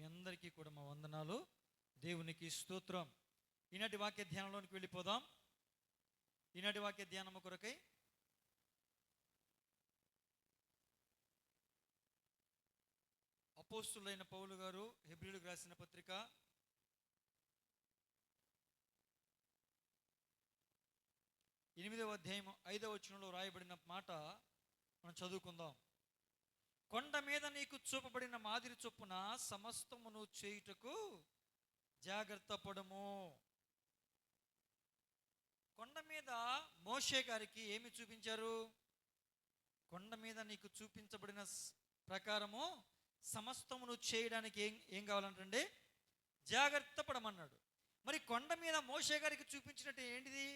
అందరికీ కూడా మా వందనాలు. దేవునికి స్తోత్రం. ఈనాటి వాక్య ధ్యానంలోనికి వెళ్ళిపోదాం. ఈనాటి వాక్య ధ్యానము కొరకై అపోస్తులైన పౌలు గారు హెబ్రీయులకు రాసిన పత్రిక 8వ అధ్యాయం 5వ వచనంలో రాయబడిన మాట మనం చదువుకుందాం. కొండ మీద నీకు చూపబడిన మాదిరి చొప్పున సమస్తమును చేయుటకు జాగ్రత్త పడము. కొండ మీద మోషే గారికి ఏమి చూపించారు? కొండ మీద నీకు చూపించబడిన ప్రకారము సమస్తమును చేయడానికి ఏం కావాలంటే జాగ్రత్త పడమన్నాడు. మరి కొండ మీద మోషే గారికి చూపించినట్టు ఏంటిది?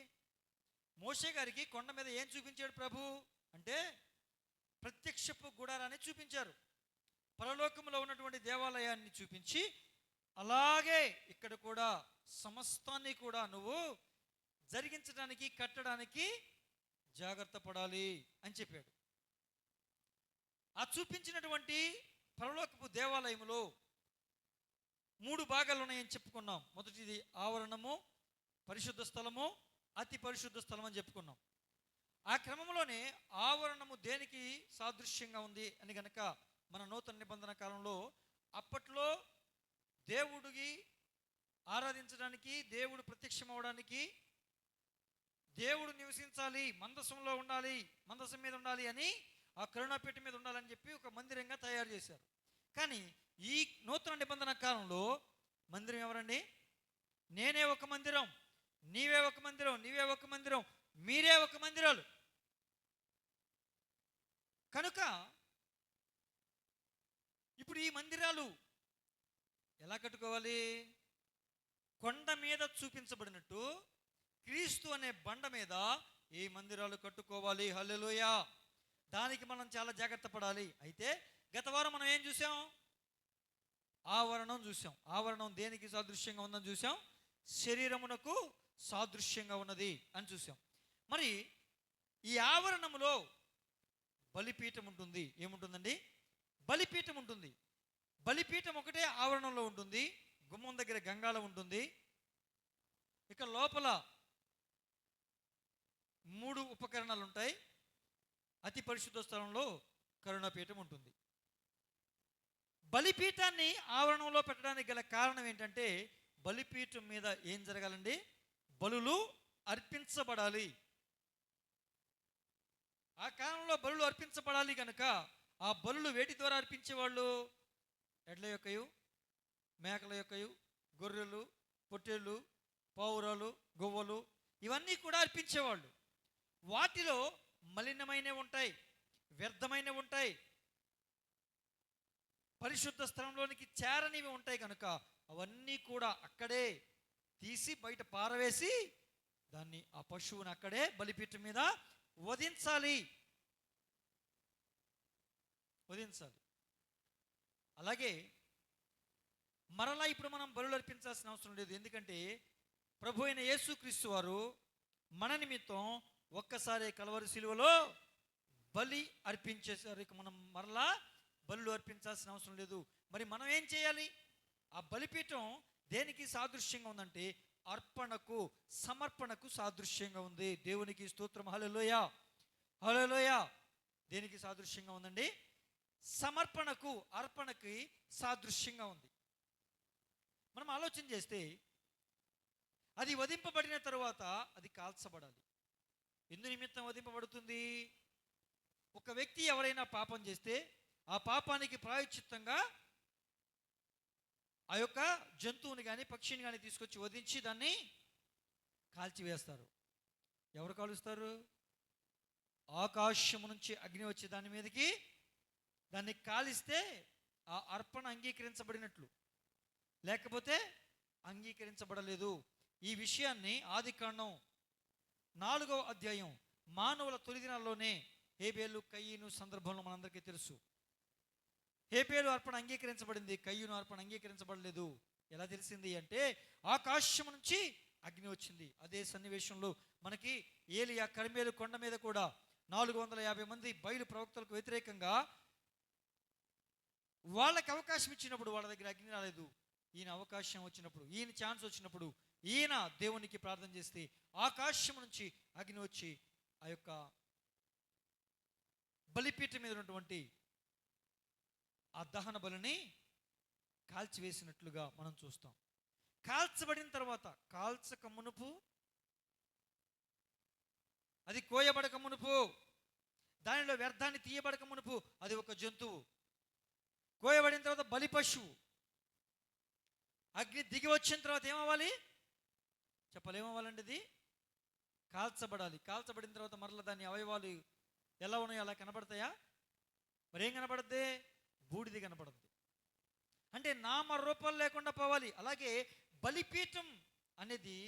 మోషే గారికి కొండ మీద ఏం చూపించాడు ప్రభు అంటే ప్రత్యక్షపు గుడారాన్ని చూపించారు. పరలోకములో ఉన్నటువంటి దేవాలయాన్ని చూపించి, అలాగే ఇక్కడ కూడా సమస్తాన్ని కూడా నువ్వు జరిగించడానికి కట్టడానికి జాగ్రత్త పడాలి అని చెప్పాడు. ఆ చూపించినటువంటి పరలోకపు దేవాలయములో 3 భాగాలు ఉన్నాయని చెప్పుకున్నాం. మొదటిది ఆవరణము, పరిశుద్ధ స్థలము, అతి పరిశుద్ధ స్థలం అని చెప్పుకున్నాం. ఆ క్రమంలోనే ఆవరణము దేనికి సాదృశ్యంగా ఉంది అని గనక మన నూతన నిబంధన కాలంలో అప్పట్లో దేవుడికి ఆరాధించడానికి, దేవుడు ప్రత్యక్షం అవడానికి, దేవుడు నివసించాలి, మందసంలో ఉండాలి, మందసం మీద ఉండాలి అని, ఆ కరుణాపీఠ మీద ఉండాలని చెప్పి ఒక మందిరంగా తయారు చేశారు. కానీ ఈ నూతన నిబంధన కాలంలో మందిరం ఎవరండి? నేనే ఒక మందిరం, నీవే ఒక మందిరం, నీవే ఒక మందిరం, మీరే ఒక మందిరాలు. కనుక ఇప్పుడు ఈ మందిరాలు ఎలా కట్టుకోవాలి? కొండ మీద చూపించబడినట్టు క్రీస్తు అనే బండ మీద ఈ మందిరాలు కట్టుకోవాలి. హల్లెలూయా. దానికి మనం చాలా జాగ్రత్త పడాలి. అయితే గత వారం మనం ఏం చూసాం? ఆవరణం చూసాం. ఆవరణం దేనికి సాదృశ్యంగా ఉందని చూసాం? శరీరమునకు సాదృశ్యంగా ఉన్నది అని చూసాం. మరి ఈ ఆవరణములో బలిపీఠం ఉంటుంది. ఏముంటుందండి? బలిపీఠం ఉంటుంది. బలిపీఠం ఒకటే ఆవరణంలో ఉంటుంది. గుమ్మం దగ్గర గంగాళం ఉంటుంది. ఇక లోపల 3 ఉపకరణాలు ఉంటాయి. అతి పరిశుద్ధ స్థలంలో కరుణాపీఠం ఉంటుంది. బలిపీఠాన్ని ఆవరణంలో పెట్టడానికి గల కారణం ఏంటంటే, బలిపీఠం మీద ఏం జరగాలండి? బలులు అర్పించబడాలి. ఆ కాలంలో బలులు అర్పించబడాలి కనుక ఆ బలులు వేటి ద్వారా అర్పించేవాళ్ళు? ఎడ్ల యొక్కయు, మేకల యొక్కయు, గొర్రెలు, పొట్టేళ్ళు, పావురాలు, గొవ్వలు, ఇవన్నీ కూడా అర్పించేవాళ్ళు. వాటిలో మలినమైనవి ఉంటాయి, వ్యర్థమైనవి ఉంటాయి, పరిశుద్ధ స్థలంలోనికి చేరనివి ఉంటాయి. కనుక అవన్నీ కూడా అక్కడే తీసి బయట పారవేసి దాన్ని, ఆ పశువుని అక్కడే బలిపీఠం మీద వధించాలి. అలాగే మరలా ఇప్పుడు మనం బలులు అర్పించాల్సిన అవసరం లేదు. ఎందుకంటే ప్రభు అయిన యేసుక్రీస్తు వారు మన నిమిత్తం ఒక్కసారి కలవరి శిలువలో బలి అర్పించేశారు. ఇక మనం మరలా బలులు అర్పించాల్సిన అవసరం లేదు. మరి మనం ఏం చేయాలి? ఆ బలిపీఠం దేనికి సాదృశ్యంగా ఉందంటే అర్పణకు, సమర్పణకు సాదృశ్యంగా ఉంది. దేవునికి స్తోత్రం. హల్లెలూయా, హల్లెలూయా. దేనికి సాదృశ్యంగా ఉందండి? సమర్పణకు, అర్పణకి సాదృశ్యంగా ఉంది. మనం ఆలోచన చేస్తే అది వధింపబడిన తరువాత అది కాల్చబడాలి. ఎందు నిమిత్తం వధింపబడుతుంది? ఒక వ్యక్తి ఎవరైనా పాపం చేస్తే ఆ పాపానికి ప్రాయశ్చిత్తంగా ఆ యొక్క జంతువుని కానీ పక్షిని కానీ తీసుకొచ్చి వధించి దాన్ని కాల్చివేస్తారు. ఎవరు కాలుస్తారు? ఆకాశము నుంచి అగ్ని వచ్చి దాని మీదకి దాన్ని కాలిస్తే ఆ అర్పణ అంగీకరించబడినట్లు, లేకపోతే అంగీకరించబడలేదు. ఈ విషయాన్ని ఆదికాండం 4వ అధ్యాయం మానవుల తొలి దినాల్లోనే హేబేలు, కయీను సందర్భంలో మనందరికీ తెలుసు. హేబేలు అర్పణ అంగీకరించబడింది, కయీను అర్పణ అంగీకరించబడలేదు. ఎలా తెలిసింది అంటే ఆకాశం నుంచి అగ్ని వచ్చింది. అదే సన్నివేశంలో మనకి ఏలియా కర్మేలు కొండ మీద కూడా 450 మంది బయలు ప్రవక్తలకు వ్యతిరేకంగా వాళ్ళకి అవకాశం ఇచ్చినప్పుడు వాళ్ళ దగ్గర అగ్ని రాలేదు. ఈయన అవకాశం వచ్చినప్పుడు, ఈయన ఛాన్స్ వచ్చినప్పుడు, ఈయన దేవునికి ప్రార్థన చేస్తే ఆకాశం నుంచి అగ్ని వచ్చి ఆ యొక్క బలిపీఠం మీద ఉన్నటువంటి ఆ దహన బలిని కాల్చివేసినట్లుగా మనం చూస్తాం. కాల్చబడిన తర్వాత, కాల్చక మునుపు, అది కోయబడక మునుపు, దానిలో వ్యర్థాన్ని తీయబడక మునుపు అది ఒక జంతువు. కోయబడిన తర్వాత బలి పశువు. అగ్ని దిగి వచ్చిన తర్వాత ఏమవ్వాలి చెప్పాలి? ఏమవ్వాలండి? ఇది కాల్చబడాలి. కాల్చబడిన తర్వాత మరలా దాని అవయవాలు ఎలా ఉన్నాయో అలా కనబడతాయా? మరేం కనబడద్ది? బూడిది కనబడద్ది. అంటే నామ రూపాలు లేకుండా పోవాలి. అలాగే బలిపీఠం అనేది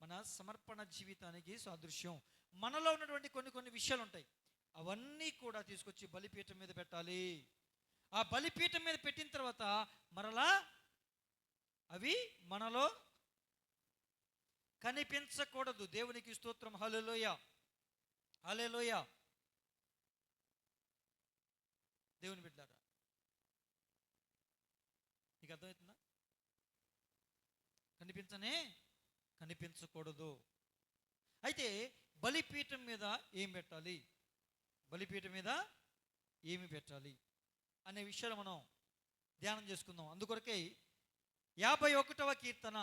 మన సమర్పణ జీవితానికి సాదృశ్యం. మనలో ఉన్నటువంటి కొన్ని విషయాలు ఉంటాయి, అవన్నీ కూడా తీసుకొచ్చి బలిపీఠం మీద పెట్టాలి. ఆ బలిపీఠం మీద పెట్టిన తర్వాత మరలా అవి మనలో కనిపించకూడదు. దేవునికి స్తోత్రం. హల్లెలూయా, హల్లెలూయా. దేవుని బిడ్డలారా, నీకు అర్థమవుతుందా? కనిపించకూడదు. అయితే బలిపీఠం మీద ఏం పెట్టాలి, బలిపీఠం మీద ఏమి పెట్టాలి అనే విషయాలు మనం ధ్యానం చేసుకుందాం. అందుకొరకే 51వ కీర్తన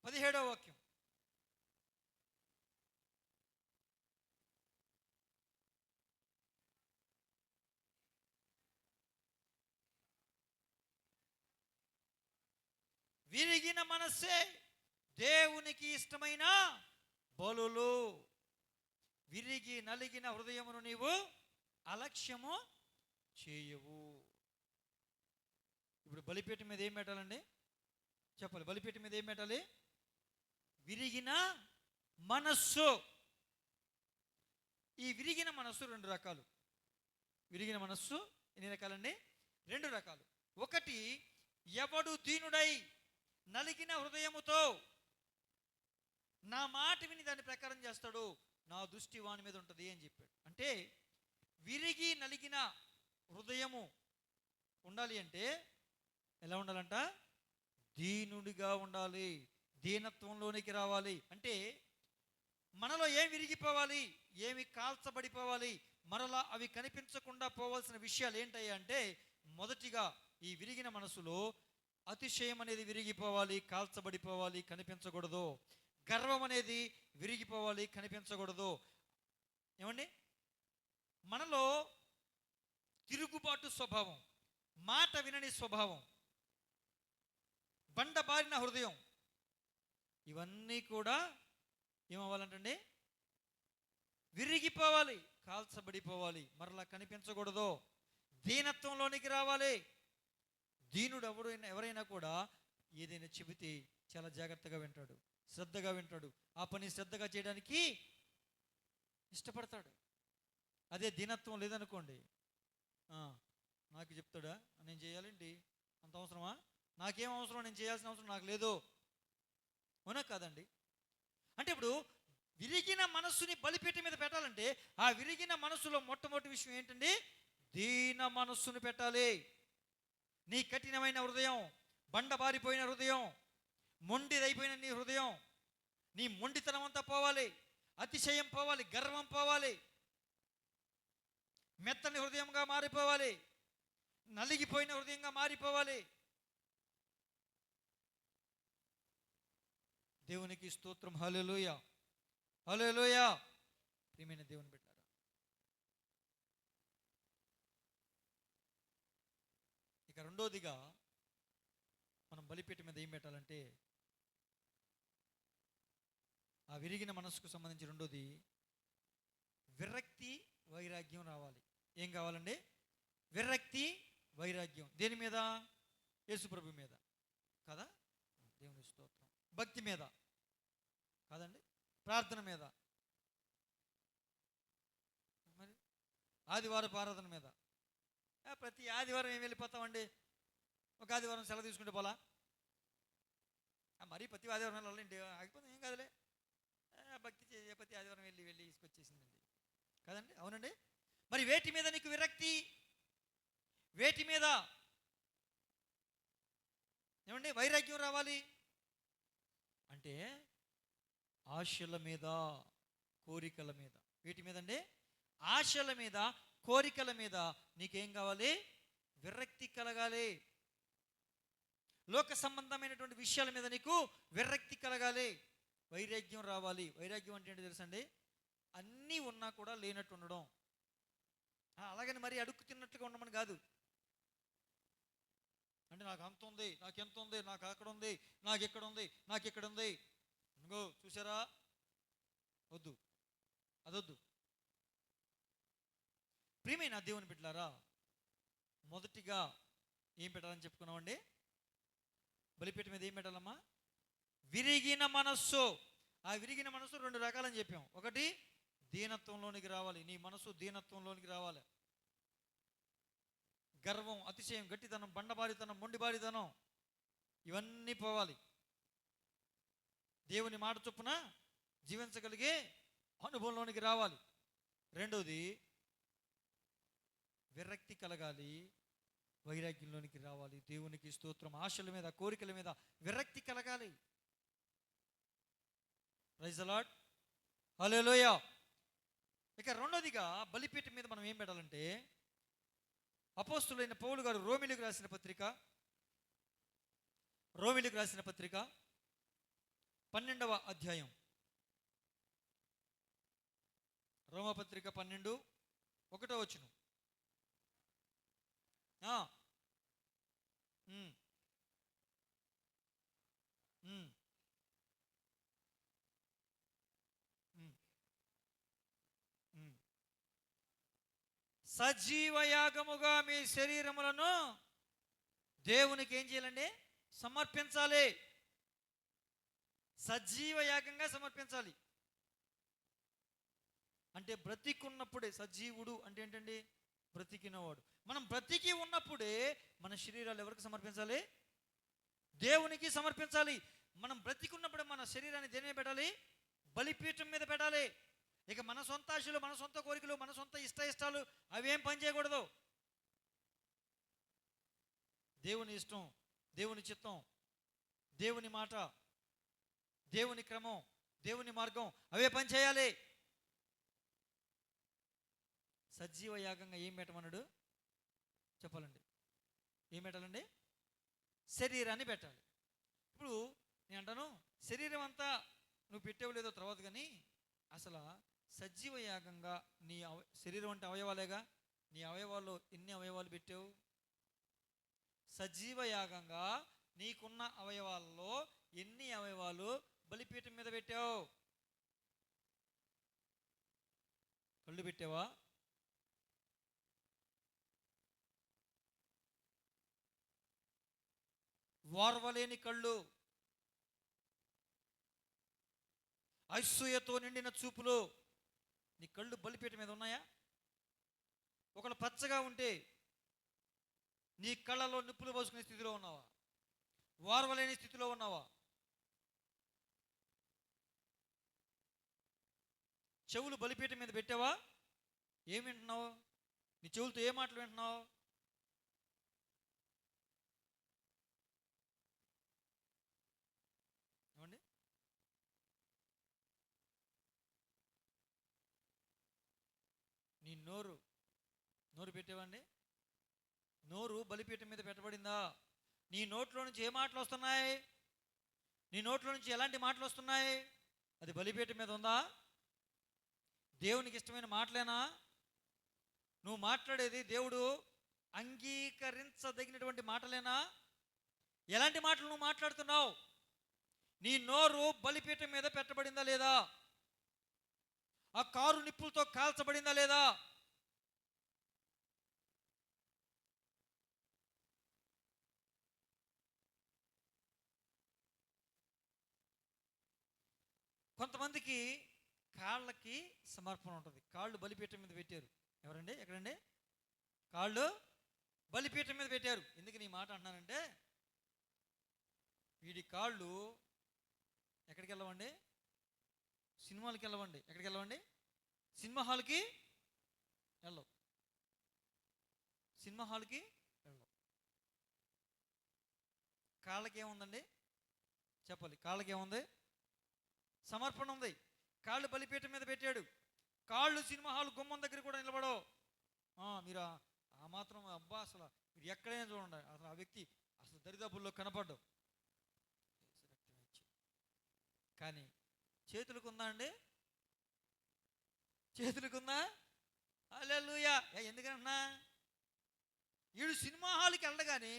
17వ వాక్యం. విరిగిన మనస్సే దేవునికి ఇష్టమైన బలులు. విరిగి నలిగిన హృదయమును నీవు అలక్ష్యము చేయవు. ఇప్పుడు బలిపీఠం మీద ఏం పెట్టాలండి? చెప్పాలి. బలిపీఠం మీద ఏం పెట్టాలి? విరిగిన మనస్సు. ఈ విరిగిన మనస్సు రెండు రకాలు. విరిగిన మనస్సు ఎన్ని రకాలండి? రెండు రకాలు. ఒకటి, ఎవడు దీనుడై నలిగిన హృదయముతో నా మాట విని దాని ప్రకారం చేస్తాడు, నా దృష్టి వాని మీద ఉంటుంది అని చెప్పాడు. అంటే విరిగి నలిగిన హృదయము ఉండాలి అంటే ఎలా ఉండాలంట? దీనుడిగా ఉండాలి, దీనత్వంలోనికి రావాలి. అంటే మనలో ఏం విరిగిపోవాలి, ఏమి కాల్చబడిపోవాలి, మరలా అవి కనిపించకుండా పోవాల్సిన విషయాలు ఏంటయ్యా అంటే, మొదటిగా ఈ విరిగిన మనసులో అతిశయం అనేది విరిగిపోవాలి, కాల్చబడిపోవాలి, కనిపించకూడదు. గర్వం అనేది విరిగిపోవాలి, కనిపించకూడదు. ఏమండి? మనలో తిరుగుబాటు స్వభావం, మాట వినని స్వభావం, బండబారిన హృదయం, ఇవన్నీ కూడా ఏమవ్వాలంటండి? విరిగిపోవాలి, కాల్చబడిపోవాలి, మరలా కనిపించకూడదు. దీనత్వంలోనికి రావాలి. దీనుడు ఎవరైనా కూడా ఏదైనా చెబితే చాలా జాగ్రత్తగా వింటాడు, శ్రద్ధగా వింటాడు, ఆ పని శ్రద్ధగా చేయడానికి ఇష్టపడతాడు. అదే దీనత్వం లేదనుకోండి, నాకు చెప్తాడా, నేను చేయాలండి, అంత అవసరమా, నాకేం అవసరం, నేను చేయాల్సిన అవసరం నాకు లేదు, అవునా కాదండి? అంటే ఇప్పుడు విరిగిన మనస్సుని బలిపీఠం మీద పెట్టాలంటే ఆ విరిగిన మనస్సులో మొట్టమొదటి విషయం ఏంటండి? దీన మనస్సును పెట్టాలి. నీ కఠినమైన హృదయం, బండబారిపోయిన హృదయం, మొండిదైపోయిన నీ హృదయం, నీ మొండితనం అంతా పోవాలి, అతిశయం పోవాలి, గర్వం పోవాలి, మెత్తని హృదయంగా మారిపోవాలి, నలిగిపోయిన హృదయంగా మారిపోవాలి. దేవునికి స్తోత్రం. హల్లెలూయా, హల్లెలూయా. ప్రియమైన దేవుని బిడ్డలారా, ఇక రెండోదిగా మనం బలిపీఠం మీద ఏం పెట్టాలంటే, ఆ విరిగిన మనసుకు సంబంధించి రెండోది విరక్తి, వైరాగ్యం రావాలి. ఏం కావాలండి? విరక్తి, వైరాగ్యం. దేని మీద? యేసుప్రభు మీద కదా? దేవుని స్తోత్రం. భక్తి మీద కాదండి, ప్రార్థన మీద, మరి ఆదివారపు ఆరాధన మీద. ప్రతి ఆదివారం ఏం వెళ్ళిపోతామండి? ఒక ఆదివారం సెలవు తీసుకుంటే పోలా? మరీ ప్రతి ఆదివారం వెళ్ళాలండి, ఆగిపోతే ఏం కాదులే, భక్తి ప్రతి ఆదివారం వెళ్ళి తీసుకొచ్చేసిందండి కదండి, అవునండి. మరి వేటి మీద నీకు విరక్తి? వేటి మీద ఏమండి వైరాగ్యం రావాలి అంటే ఆశల మీద, కోరికల మీద. వీటి మీద అండి, ఆశల మీద, కోరికల మీద నీకేం కావాలి? విరక్తి కలగాలి. లోక సంబంధమైనటువంటి విషయాల మీద నీకు విరక్తి కలగాలి, వైరాగ్యం రావాలి. వైరాగ్యం అంటే ఏంటో తెలుసండి? అన్నీ ఉన్నా కూడా లేనట్టు ఉండడం. అలాగని మరి అడుక్కు తిన్నట్లుగా ఉండమని కాదు. అంటే నాకు అంత ఉంది, నాకు ఎంత ఉంది, నాకు అక్కడ ఉంది, నాకు ఇక్కడ ఉంది, నాకు ఇక్కడ ఉంది, ఇంకో చూసారా, వద్దు, అదొద్దు. ప్రియమైన దేవుని బిడ్డలారా, మొదటిగా ఏం పెట్టాలని చెప్పుకున్నామండి? బలిపీఠం మీద ఏం పెట్టాలమ్మా? విరిగిన మనస్సు. ఆ విరిగిన మనస్సు రెండు రకాలని చెప్పాం. ఒకటి, దీనత్వంలోనికి రావాలి. నీ మనసు దీనత్వంలోనికి రావాలి. గర్వం, అతిశయం, గట్టితనం, బండబారితనం, మొండిబారితనం ఇవన్నీ పోవాలి. దేవుని మాట చొప్పున జీవించగలిగే అనుభవంలోనికి రావాలి. రెండోది, విరక్తి కలగాలి, వైరాగ్యంలోనికి రావాలి. దేవునికి స్తోత్రం. ఆశల మీద, కోరికల మీద విరక్తి కలగాలి. ప్రైజ్ ది లార్డ్, హల్లెలూయా. ఇక రెండోదిగా బలిపీఠం మీద మనం ఏం పెట్టాలంటే, అపోస్తులైన పౌలు గారు రోమిలకు రాసిన పత్రిక 12వ అధ్యాయం, రోమపత్రిక 12:1 వచనం. సజీవ యాగముగా మీ శరీరములను దేవునికి ఏం చేయాలండి? సమర్పించాలి. సజీవ యాగంగా సమర్పించాలి. అంటే బ్రతికున్నప్పుడే. సజీవుడు అంటే ఏంటండి? బ్రతికినవాడు. మనం బ్రతికి ఉన్నప్పుడే మన శరీరాలు ఎవరికి సమర్పించాలి? దేవునికి సమర్పించాలి. మనం బ్రతికున్నప్పుడే మన శరీరాన్ని దేని మీద పెట్టాలి? బలిపీఠం మీద పెట్టాలి. ఇక మన సొంత ఆశలు, మన సొంత కోరికలు, మన సొంత ఇష్టాలు అవేం పని చేయకూడదు. దేవుని ఇష్టం, దేవుని చిత్తం, దేవుని మాట, దేవుని క్రమం, దేవుని మార్గం అవే పని చేయాలి. సజీవ యాగంగా ఏం పెట్టమన్నాడు చెప్పాలండి? ఏం పెట్టాలండి? శరీరాన్ని పెట్టాలి. ఇప్పుడు నేను అంటాను, శరీరం అంతా నువ్వు పెట్టేవు లేదో తర్వాత, కానీ అసలు సజీవ యాగంగా నీ శరీరం అంటే అవయవాలేగా. నీ అవయవాల్లో ఎన్ని అవయవాలు పెట్టావు? సజీవ యాగంగా నీకున్న అవయవాల్లో ఎన్ని అవయవాలు బలిపీఠం మీద పెట్టావు? కళ్ళు పెట్టావా? వార్వలేని కళ్ళు, అసూయతో నిండిన చూపులు, నీ కళ్ళు బలిపీఠం మీద ఉన్నాయా? ఒకళ్ళు పచ్చగా ఉంటే నీ కళ్ళలో నిప్పులు పోసుకునే స్థితిలో ఉన్నావా? వార్వలేని స్థితిలో ఉన్నావా? చెవులు బలిపీఠం మీద పెట్టావా? ఏం వింటున్నావు? నీ చెవులతో ఏ మాటలు వింటున్నావు? ఏమండి? నీ నోరు పెట్టావండి? నోరు బలిపీఠం మీద పెట్టబడిందా? నీ నోట్లో నుంచి ఏ మాటలు వస్తున్నాయి? నీ నోట్లో నుంచి ఎలాంటి మాటలు వస్తున్నాయి? అది బలిపీఠం మీద ఉందా? దేవునికి ఇష్టమైన మాటలేనా? నువ్వు మాట్లాడేది దేవుడు అంగీకరించదగినటువంటి మాటలేనా? ఎలాంటి మాటలు నువ్వు మాట్లాడుతున్నావు? నీ నోరు బలిపీఠం మీద పెట్టబడిందా లేదా? ఆ కారు నిప్పులతో కాల్చబడిందా లేదా? కొంతమందికి కాళ్ళకి సమర్పణ ఉంటుంది. కాళ్ళు బలిపీఠం మీద పెట్టారు. ఎవరండి? ఎక్కడండి? కాళ్ళు బలిపీఠం మీద పెట్టారు. ఎందుకు నీ మాట అంటున్నానంటే, వీడి కాళ్ళు ఎక్కడికి వెళ్ళవండి? సినిమాలకి వెళ్ళవండి. ఎక్కడికి వెళ్ళవండి? సినిమా హాల్కి వెళ్ళవు. సినిమా హాల్కి వెళ్ళవు. కాళ్ళకి ఏముందండి చెప్పాలి? కాళ్ళకి ఏముంది? సమర్పణ ఉంది. కాళ్ళు బలిపీఠం మీద పెట్టాడు. కాళ్ళు సినిమా హాల్ గుమ్మం దగ్గర కూడా నిలబడవు. మీరు ఆ మాత్రం అబ్బా, అసలు మీరు ఎక్కడైనా చూడండి, అసలు ఆ వ్యక్తి అసలు దరిదాపుల్లో కనపడ్డావు. కానీ చేతులకుందా అండి? చేతులకుందా? హల్లెలూయా. ఎందుకన్నా వీడు సినిమా హాల్కి వెళ్ళగానే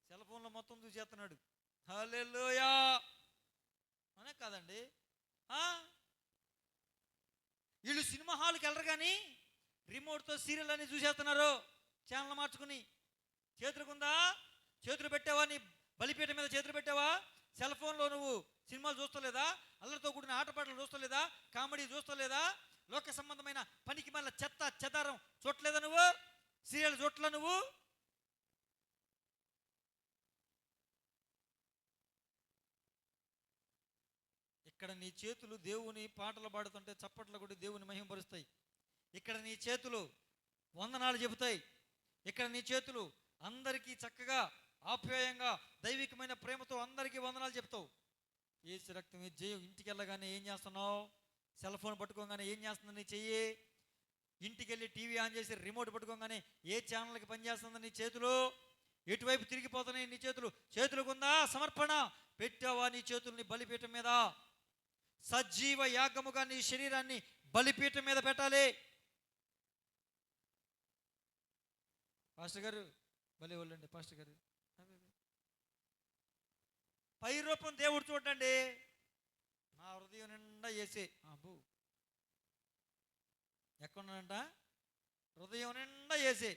సెల్ ఫోన్లో మొత్తం చూసేస్తున్నాడు. హల్లెలూయా అనే కాదండి. వీళ్ళు సినిమా హాల్కి వెళ్ళరు కానీ రిమోట్తో సీరియల్ అన్ని చూసేస్తున్నారు, ఛానల్ మార్చుకుని. చేతులకుందా? చేతులు పెట్టావా? నీ బలిపీఠ మీద చేతులు పెట్టావా? సెల్ ఫోన్లో నువ్వు సినిమాలు చూస్తలేదా? అల్లరితో కూడిన ఆటపాటలు చూస్తలేదా? కామెడీ చూస్తలేదా? లోక సంబంధమైన పనికి మళ్ళీ చెత్త చెదారం చూడలేదా? నువ్వు సీరియల్ చూడలే నువ్వు? ఇక్కడ నీ చేతులు దేవుని పాటలు పాడుతుంటే చప్పట్లు కూడా దేవుని మహిమపరుస్తాయి. ఇక్కడ నీ చేతులు వందనాలు చెబుతాయి. ఇక్కడ నీ చేతులు అందరికీ చక్కగా ఆప్యాయంగా దైవికమైన ప్రేమతో అందరికీ వందనాలు చెప్తావు. ఏసు రక్తం జయం. ఇంటికి వెళ్ళగానే ఏం చేస్తున్నావు? సెల్ ఫోన్ పట్టుకోగానే ఏం చేస్తుంది నీ చెయ్యి? ఇంటికి వెళ్ళి టీవీ ఆన్ చేసి రిమోట్ పట్టుకోగానే ఏ ఛానల్కి పనిచేస్తుంది నీ చేతులు? ఎటువైపు తిరిగిపోతున్నాయి నీ చేతులు? చేతులకుందా సమర్పణ? పెట్టావా నీ చేతుల్ని బలిపీఠం మీద? సజీవ యాగముగా నీ శరీరాన్ని బలిపీఠం మీద పెట్టాలి. పాస్టర్ గారు భలే వాళ్ళండి. పాస్టర్ గారు పై రూపం దేవుడు చూడండి. నా హృదయం నిండా వేసే అబ్బు ఎక్కడున్నాడంట? హృదయం నిండా వేసే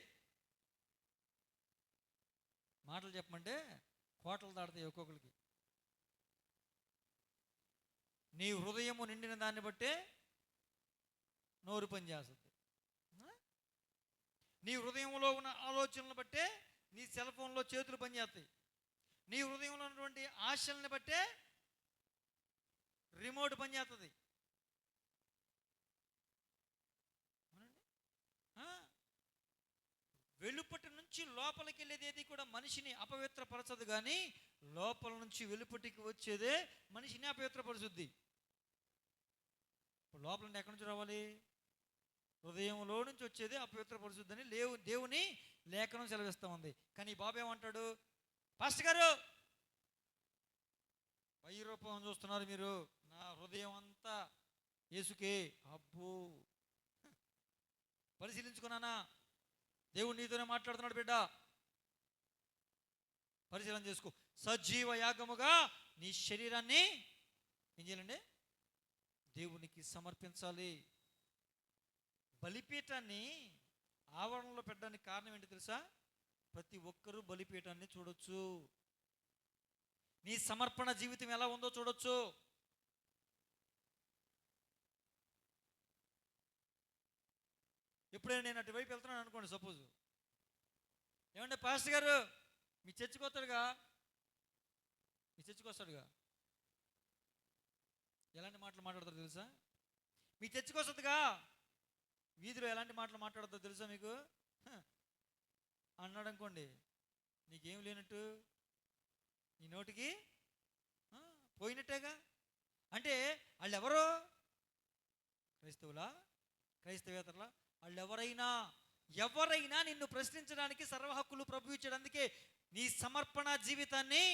మాటలు చెప్పమంటే కోటలు దాడతాయి ఒక్కొక్కరికి. నీ హృదయము నిండిన దాన్ని బట్టే నోరు పని చేస్తుంది. నీ హృదయంలో ఉన్న ఆలోచనలు బట్టే నీ సెల్ ఫోన్లో చేతులు పనిచేస్తాయి. నీ హృదయంలో ఉన్నటువంటి ఆశల్ని బట్టే రిమోట్ పనిచేస్తుంది. వెలుపటి నుంచి లోపలికి వెళ్ళేది ఏది కూడా మనిషిని అపవిత్రపరచదు, కానీ లోపల నుంచి వెలుపటికి వచ్చేదే మనిషిని అపవిత్రపరుచుద్ది. ఇప్పుడు లోపల నుండి ఎక్కడి నుంచి రావాలి? హృదయంలో నుంచి వచ్చేది అపవిత్రపరుచుద్దని దేవుని లేఖనం సెలవిస్తూ ఉంది. కానీ బాబు ఏమంటాడు? పాస్టర్ గారు పై రూపం చూస్తున్నారు మీరు, నా హృదయం అంతా యేసుకే. అబ్బో, పరిశీలించుకున్నానా? దేవుడు నీతోనే మాట్లాడుతున్నాడు బిడ్డ. పరిశీలన చేసుకో. సజీవ యాగముగా నీ శరీరాన్ని ఏం చేయాలండి? దేవునికి సమర్పించాలి. బలిపీఠాన్ని ఆవరణలో పెట్టడానికి కారణం ఏంటి తెలుసా? ప్రతి ఒక్కరూ బలిపీఠాన్ని చూడొచ్చు. నీ సమర్పణ జీవితం ఎలా ఉందో చూడొచ్చు. ఎప్పుడైనా నేను అటువైపు వెళ్తున్నాను అనుకోండి, సపోజ్, ఏమంటే పాస్టర్ గారు మీ చర్చికి వస్తాడుగా, ఎలాంటి మాటలు మాట్లాడతారో తెలుసా? మీ చర్చికి వస్తుందిగా, వీధిలో ఎలాంటి మాటలు మాట్లాడతారో తెలుసా మీకు? అన్నాడు అనుకోండి, నీకేం లేనట్టు, నీ నోటికి పోయినట్టేగా. అంటే వాళ్ళు ఎవరో క్రైస్తవేతరులా? వాళ్ళు ఎవరైనా నిన్ను ప్రశ్నించడానికి సర్వ హక్కులు ప్రభు ఇచ్చాడు. అందుకే నీ సమర్పణ జీవితాన్ని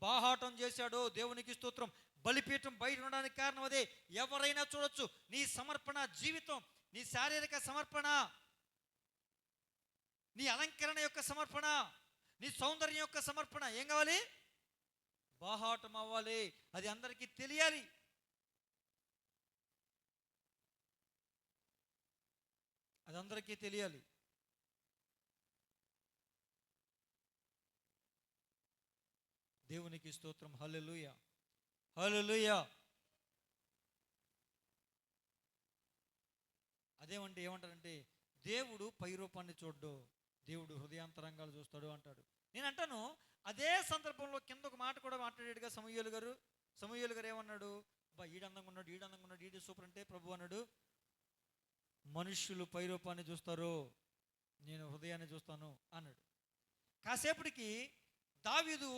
బాహాటం చేశాడు. దేవునికి స్తోత్రం. బలిపీఠం బయట ఉండడానికి కారణం అదే. ఎవరైనా చూడొచ్చు నీ సమర్పణ జీవితం, నీ శారీరక సమర్పణ, నీ అలంకరణ యొక్క సమర్పణ, నీ సౌందర్యం యొక్క సమర్పణ. ఏం కావాలి? బాహాటం అవ్వాలి. అది అందరికీ తెలియాలి. అది అందరికీ తెలియాలి. దేవునికి స్తోత్రం. హల్లెలూయా, హల్లెలూయా. అదేమంటే ఏమంటారంటే దేవుడు పై రూపాన్ని చూడ్డు, దేవుడు హృదయాంతరంగాలు చూస్తాడు అంటాడు. నేను అంటాను, అదే సందర్భంలో కింద ఒక మాట కూడా మాట్లాడాడుగా సమూయేలు గారు. సమూయేలు గారు ఏమన్నాడు? ఈడు అందంగా ఉన్నాడు, ఈడు అందంగా ఉన్నాడు, ఈడు సూపర్ అంటే ప్రభు అన్నాడు, మనుష్యులు పైరూపాన్ని చూస్తారు, నేను హృదయాన్ని చూస్తాను అన్నాడు. కాసేపటికి దావీదు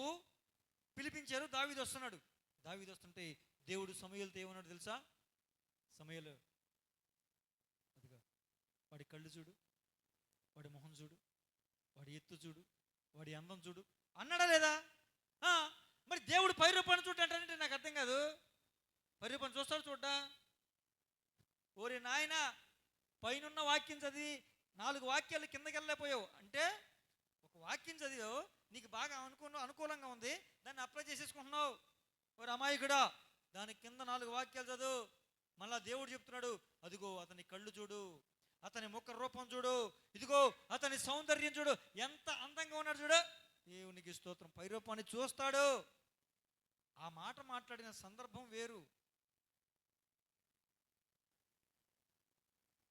పిలిపించారు, దావీదు వస్తున్నాడు. దావీదు వస్తుంటే దేవుడు సమూయేలుతో ఏమన్నాడు తెలుసా? సమూయేలు, అదిగా వాడి కళ్ళు చూడు, వాడి మొహం చూడు, వాడి ఎత్తు చూడు, వాడి అందం చూడు అన్నాడా లేదా? మరి దేవుడు పైరూపాన్ని చూడంటే నాకు అర్థం కాదు. పైరూపాన్ని చూస్తాడు చూడ్డా? ఓరే నాయన, పైనున్న వాక్యం చదివి 4 వాక్యాలు కిందకి వెళ్ళలేకపోయావు అంటే, ఒక వాక్యం చదివావు, నీకు బాగా అనుకూలంగా ఉంది, దాన్ని అప్లై చేసేసుకుంటున్నావు. ఓ అమాయకుడా, దాని కింద 4 వాక్యాలు చదువు. మళ్ళా దేవుడు చెప్తున్నాడు, అదిగో అతని కళ్ళు చూడు, అతని ముఖ రూపం చూడు, ఇదిగో అతని సౌందర్యం చూడు, ఎంత అందంగా ఉన్నాడు చూడు. దేవునికి స్తోత్రం. పైరూపాన్ని చూస్తాడు. ఆ మాట మాట్లాడిన సందర్భం వేరు.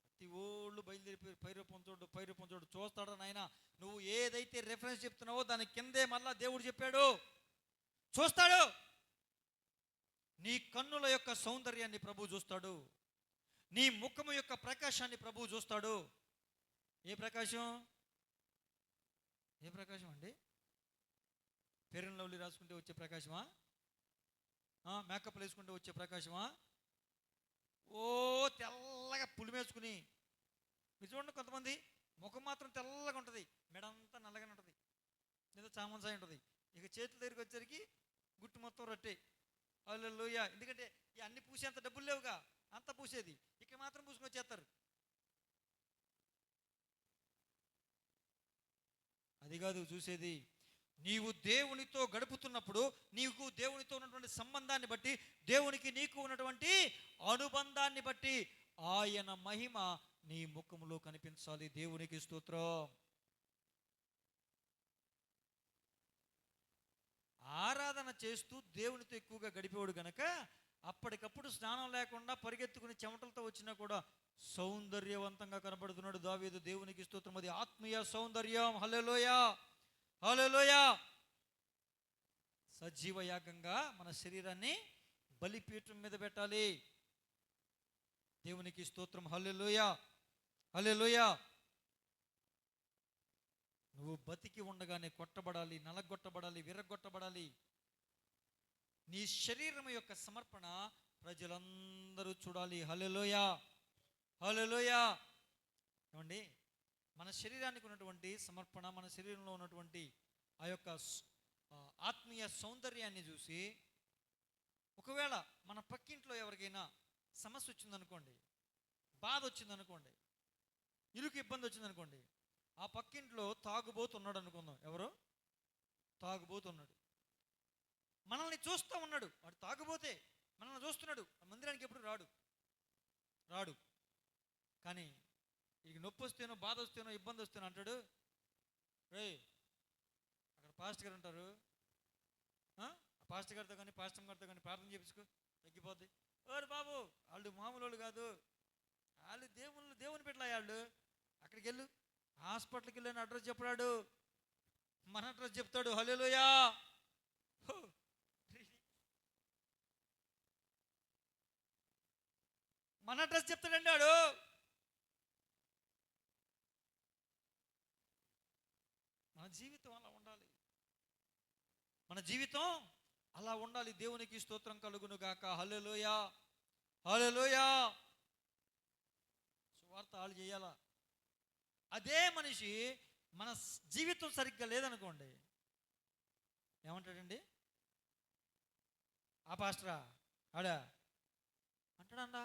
ప్రతి ఓళ్ళు బయలుదేరిపోయి పైరూపం చూడు, పైరూపం చూడు. చూస్తాడు నాయన, నువ్వు ఏదైతే రెఫరెన్స్ చెప్తున్నావో దాని కిందే మళ్ళా దేవుడు చెప్పాడు, చూస్తాడు. నీ కన్నుల యొక్క సౌందర్యాన్ని ప్రభు చూస్తాడు, నీ ముఖము యొక్క ప్రకాశాన్ని ప్రభు చూస్తాడు. ఏ ప్రకాశం? ఏ ప్రకాశం అండి? ఫెయిర్ అండ్ లవ్లీ రాసుకుంటే వచ్చే ప్రకాశమా? మేకప్లు వేసుకుంటే వచ్చే ప్రకాశమా? ఓ తెల్లగా పులిమేసుకుని, మీరు చూడండి, కొంతమంది ముఖం మాత్రం తెల్లగా ఉంటుంది, మెడంతా నల్లగానే ఉంటుంది, లేదా చామంసాయి ఉంటుంది. ఇక చేతుల దగ్గరికి వచ్చేసరికి గుట్టు మొత్తం రొట్టె. హల్లెలూయా. ఎందుకంటే ఈ అన్ని పూసేంత డబ్బులు లేవుగా, అంత పూసేది ఇక మాత్రం పూసుకొని వచ్చేస్తారు. అది కాదు చూసేది. నీవు దేవునితో గడుపుతున్నప్పుడు, నీకు దేవునితో ఉన్నటువంటి సంబంధాన్ని బట్టి, దేవునికి నీకు ఉన్నటువంటి అనుబంధాన్ని బట్టి ఆయన మహిమ నీ ముఖములో కనిపించాలి. దేవునికి స్తోత్రం. ఆరాధన చేస్తూ దేవునితో ఎక్కువగా గడిపేవాడు గనక అప్పటికప్పుడు స్నానం లేకుండా పరిగెత్తుకుని చెమటలతో వచ్చినా కూడా సౌందర్యవంతంగా కనబడుతున్నాడు దావీదు. దేవునికి స్తోత్రం. అది ఆత్మీయ సౌందర్యం. హల్లెలూయా, హల్లెలూయా. సజీవ యాగంగా మన శరీరాన్ని బలిపీఠం మీద పెట్టాలి. దేవునికి స్తోత్రం. హల్లెలూయా, హల్లెలూయా. నువ్వు బతికి ఉండగానే కొట్టబడాలి, నలగొట్టబడాలి, విరగొట్టబడాలి. నీ శరీరం యొక్క సమర్పణ ప్రజలందరూ చూడాలి. హల్లెలూయా, హల్లెలూయా. ఏమండి, మన శరీరానికి ఉన్నటువంటి సమర్పణ, మన శరీరంలో ఉన్నటువంటి ఆ యొక్క ఆత్మీయ సౌందర్యాన్ని చూసి, ఒకవేళ మన పక్కింట్లో ఎవరికైనా సమస్య వచ్చిందనుకోండి, బాధ వచ్చిందనుకోండి, ఇరుకు ఇబ్బంది వచ్చిందనుకోండి, ఆ పక్కింట్లో తాగుబోతున్నాడు అనుకుందాం. ఎవరో తాగుబోతున్నాడు, మనల్ని చూస్తూ ఉన్నాడు. వాడు తాగుబోతే మనల్ని చూస్తున్నాడు. మందిరానికి ఎప్పుడు రాడు. కానీ ఇక నొప్పి వస్తేనో, బాధ వస్తేనో, ఇబ్బంది వస్తేనో అంటాడు, రే అక్కడ పాస్టర్ గారు ఉంటారు, ఆ పాస్టర్ గారితో కానీ పాస్టర్ గారితో కానీ ప్రార్థన చేపించుకో, తగ్గిపోద్ది. ఓరు బాబు, వాళ్ళు మామూలు వాళ్ళు కాదు, వాళ్ళు దేవుని పెట్టలే, వాళ్ళు అక్కడికి వెళ్ళు, హాస్పిటల్కి వెళ్ళని అడ్రస్ చెప్పాడు, మన అడ్రస్ చెప్తాడు. హల్లెలూయా. మన అడ్రస్ చెప్తాడండి వాడు. మన జీవితం అలా ఉండాలి. మన జీవితం అలా ఉండాలి. దేవునికి స్తోత్రం కలుగును గాక. హల్లెలూయా, హల్లెలూయా. సువార్త వాళ్ళు చేయాలా. అదే మనిషి మన జీవితం సరిగ్గా లేదనుకోండి, ఏమంటాడండి? ఆ పాస్టరా ఆడా అంటాడండా.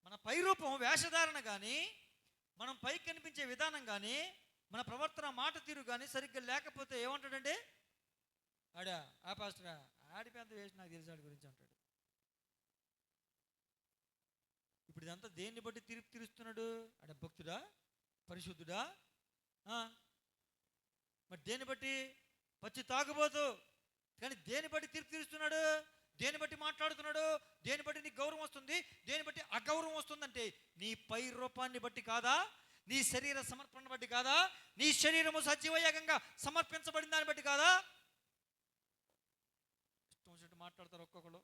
మన పైరూపం, వేషధారణ కానీ, మనం పైకి కనిపించే విధానం కానీ, మన ప్రవర్తన, మాట తీరు కానీ సరిగ్గా లేకపోతే ఏమంటాడండి? ఆడా ఆ పాస్టరా, ఆడి పెద్ద వేసి నాకు తెలిసి ఆడి గురించి అంటాడు. ఇప్పుడు ఇదంతా దేన్ని బట్టి తీర్పు తీరుస్తున్నాడు? ఆడ భక్తుడా, పరిశుద్ధుడా? మరి దేన్ని బట్టి? పచ్చి తాగుబోతు. కానీ దేన్ని బట్టి తీర్పు తీరుస్తున్నాడు? దేన్ని బట్టి మాట్లాడుతున్నాడు? దేన్ని బట్టి నీకు గౌరవం వస్తుంది, దేన్ని బట్టి అగౌరవం వస్తుందంటే నీ పై రూపాన్ని బట్టి కాదా? నీ శరీర సమర్పణ బట్టి కాదా? నీ శరీరము సజీవయాగంగా సమర్పించబడిన దాన్ని బట్టి కాదా? ఇష్టం వచ్చినట్టు మాట్లాడతారు ఒక్కొక్కరు.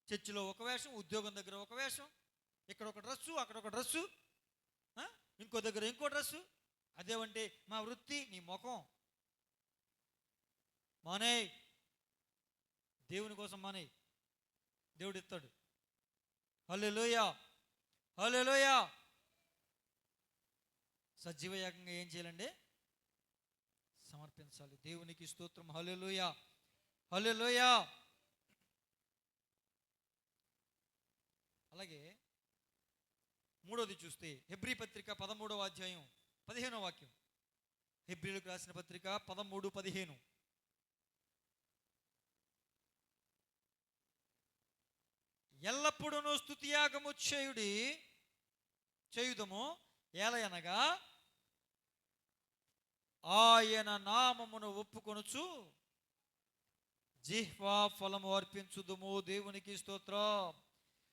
చర్చిలో ఒక వేషం, ఉద్యోగం దగ్గర ఒక వేషం, ఇక్కడ ఒక డ్రస్సు, అక్కడ ఒక డ్రస్సు, ఇంకో దగ్గర ఇంకో డ్రస్సు. అదేమంటే మా వృత్తి, నీ ముఖం మానే. దేవుని కోసం మానే, దేవుడు ఇస్తాడు. హల్లెలూయా, హల్లెలూయా. సజీవయాగంగా ఏం చేయాలండి? సమర్పించాలి. దేవునికి స్తోత్రం. హల్లెలూయా, హల్లెలూయా. అలాగే మూడోది చూస్తే హెబ్రీ పత్రిక 13వ అధ్యాయం 15వ వాక్యం. హెబ్రీలకు రాసిన పత్రిక 13:15. ఎల్లప్పుడూ స్తుతియాగము చేయుదము, ఏలయనగా ఆయన నామమును ఒప్పుకొనుచు జిహ్వా ఫలము అర్పించుదుము. దేవునికి స్తోత్రం.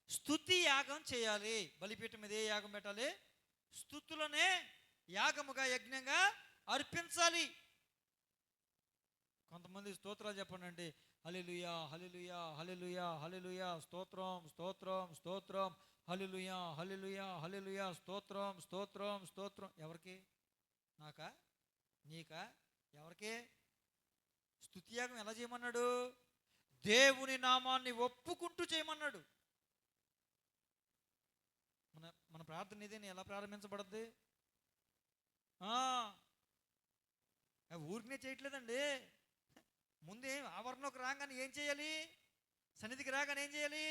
స్తుతి యాగం చేయాలి. బలిపీఠం మీద ఏ యాగం పెట్టాలి? స్తుతులనే యాగముగా, యజ్ఞంగా అర్పించాలి. కొంతమంది స్తోత్రాలు చెప్పండి అంటే హల్లెలూయా, హల్లెలూయా, హల్లెలూయా, హల్లెలూయా, స్తోత్రం, స్తోత్రం, స్తోత్రం, హల్లెలూయా, హల్లెలూయా, హల్లెలూయా, స్తోత్రం, స్తోత్రం, స్తోత్రం. ఎవరికి? నాకా? నీకా? ఎవరికి? స్తుతియాగం ఎలా చేయమన్నాడు? దేవుని నామాన్ని ఒప్పుకుంటూ చేయమన్నాడు. మన ప్రార్థన ఇదే. ఎలా ప్రారంభించబడద్ది? ఊరికనే చేయట్లేదండి. ముందే ఆవరణకు రాగానే ఏం చేయాలి? సన్నిధికి రాగానే ఏం చేయాలి?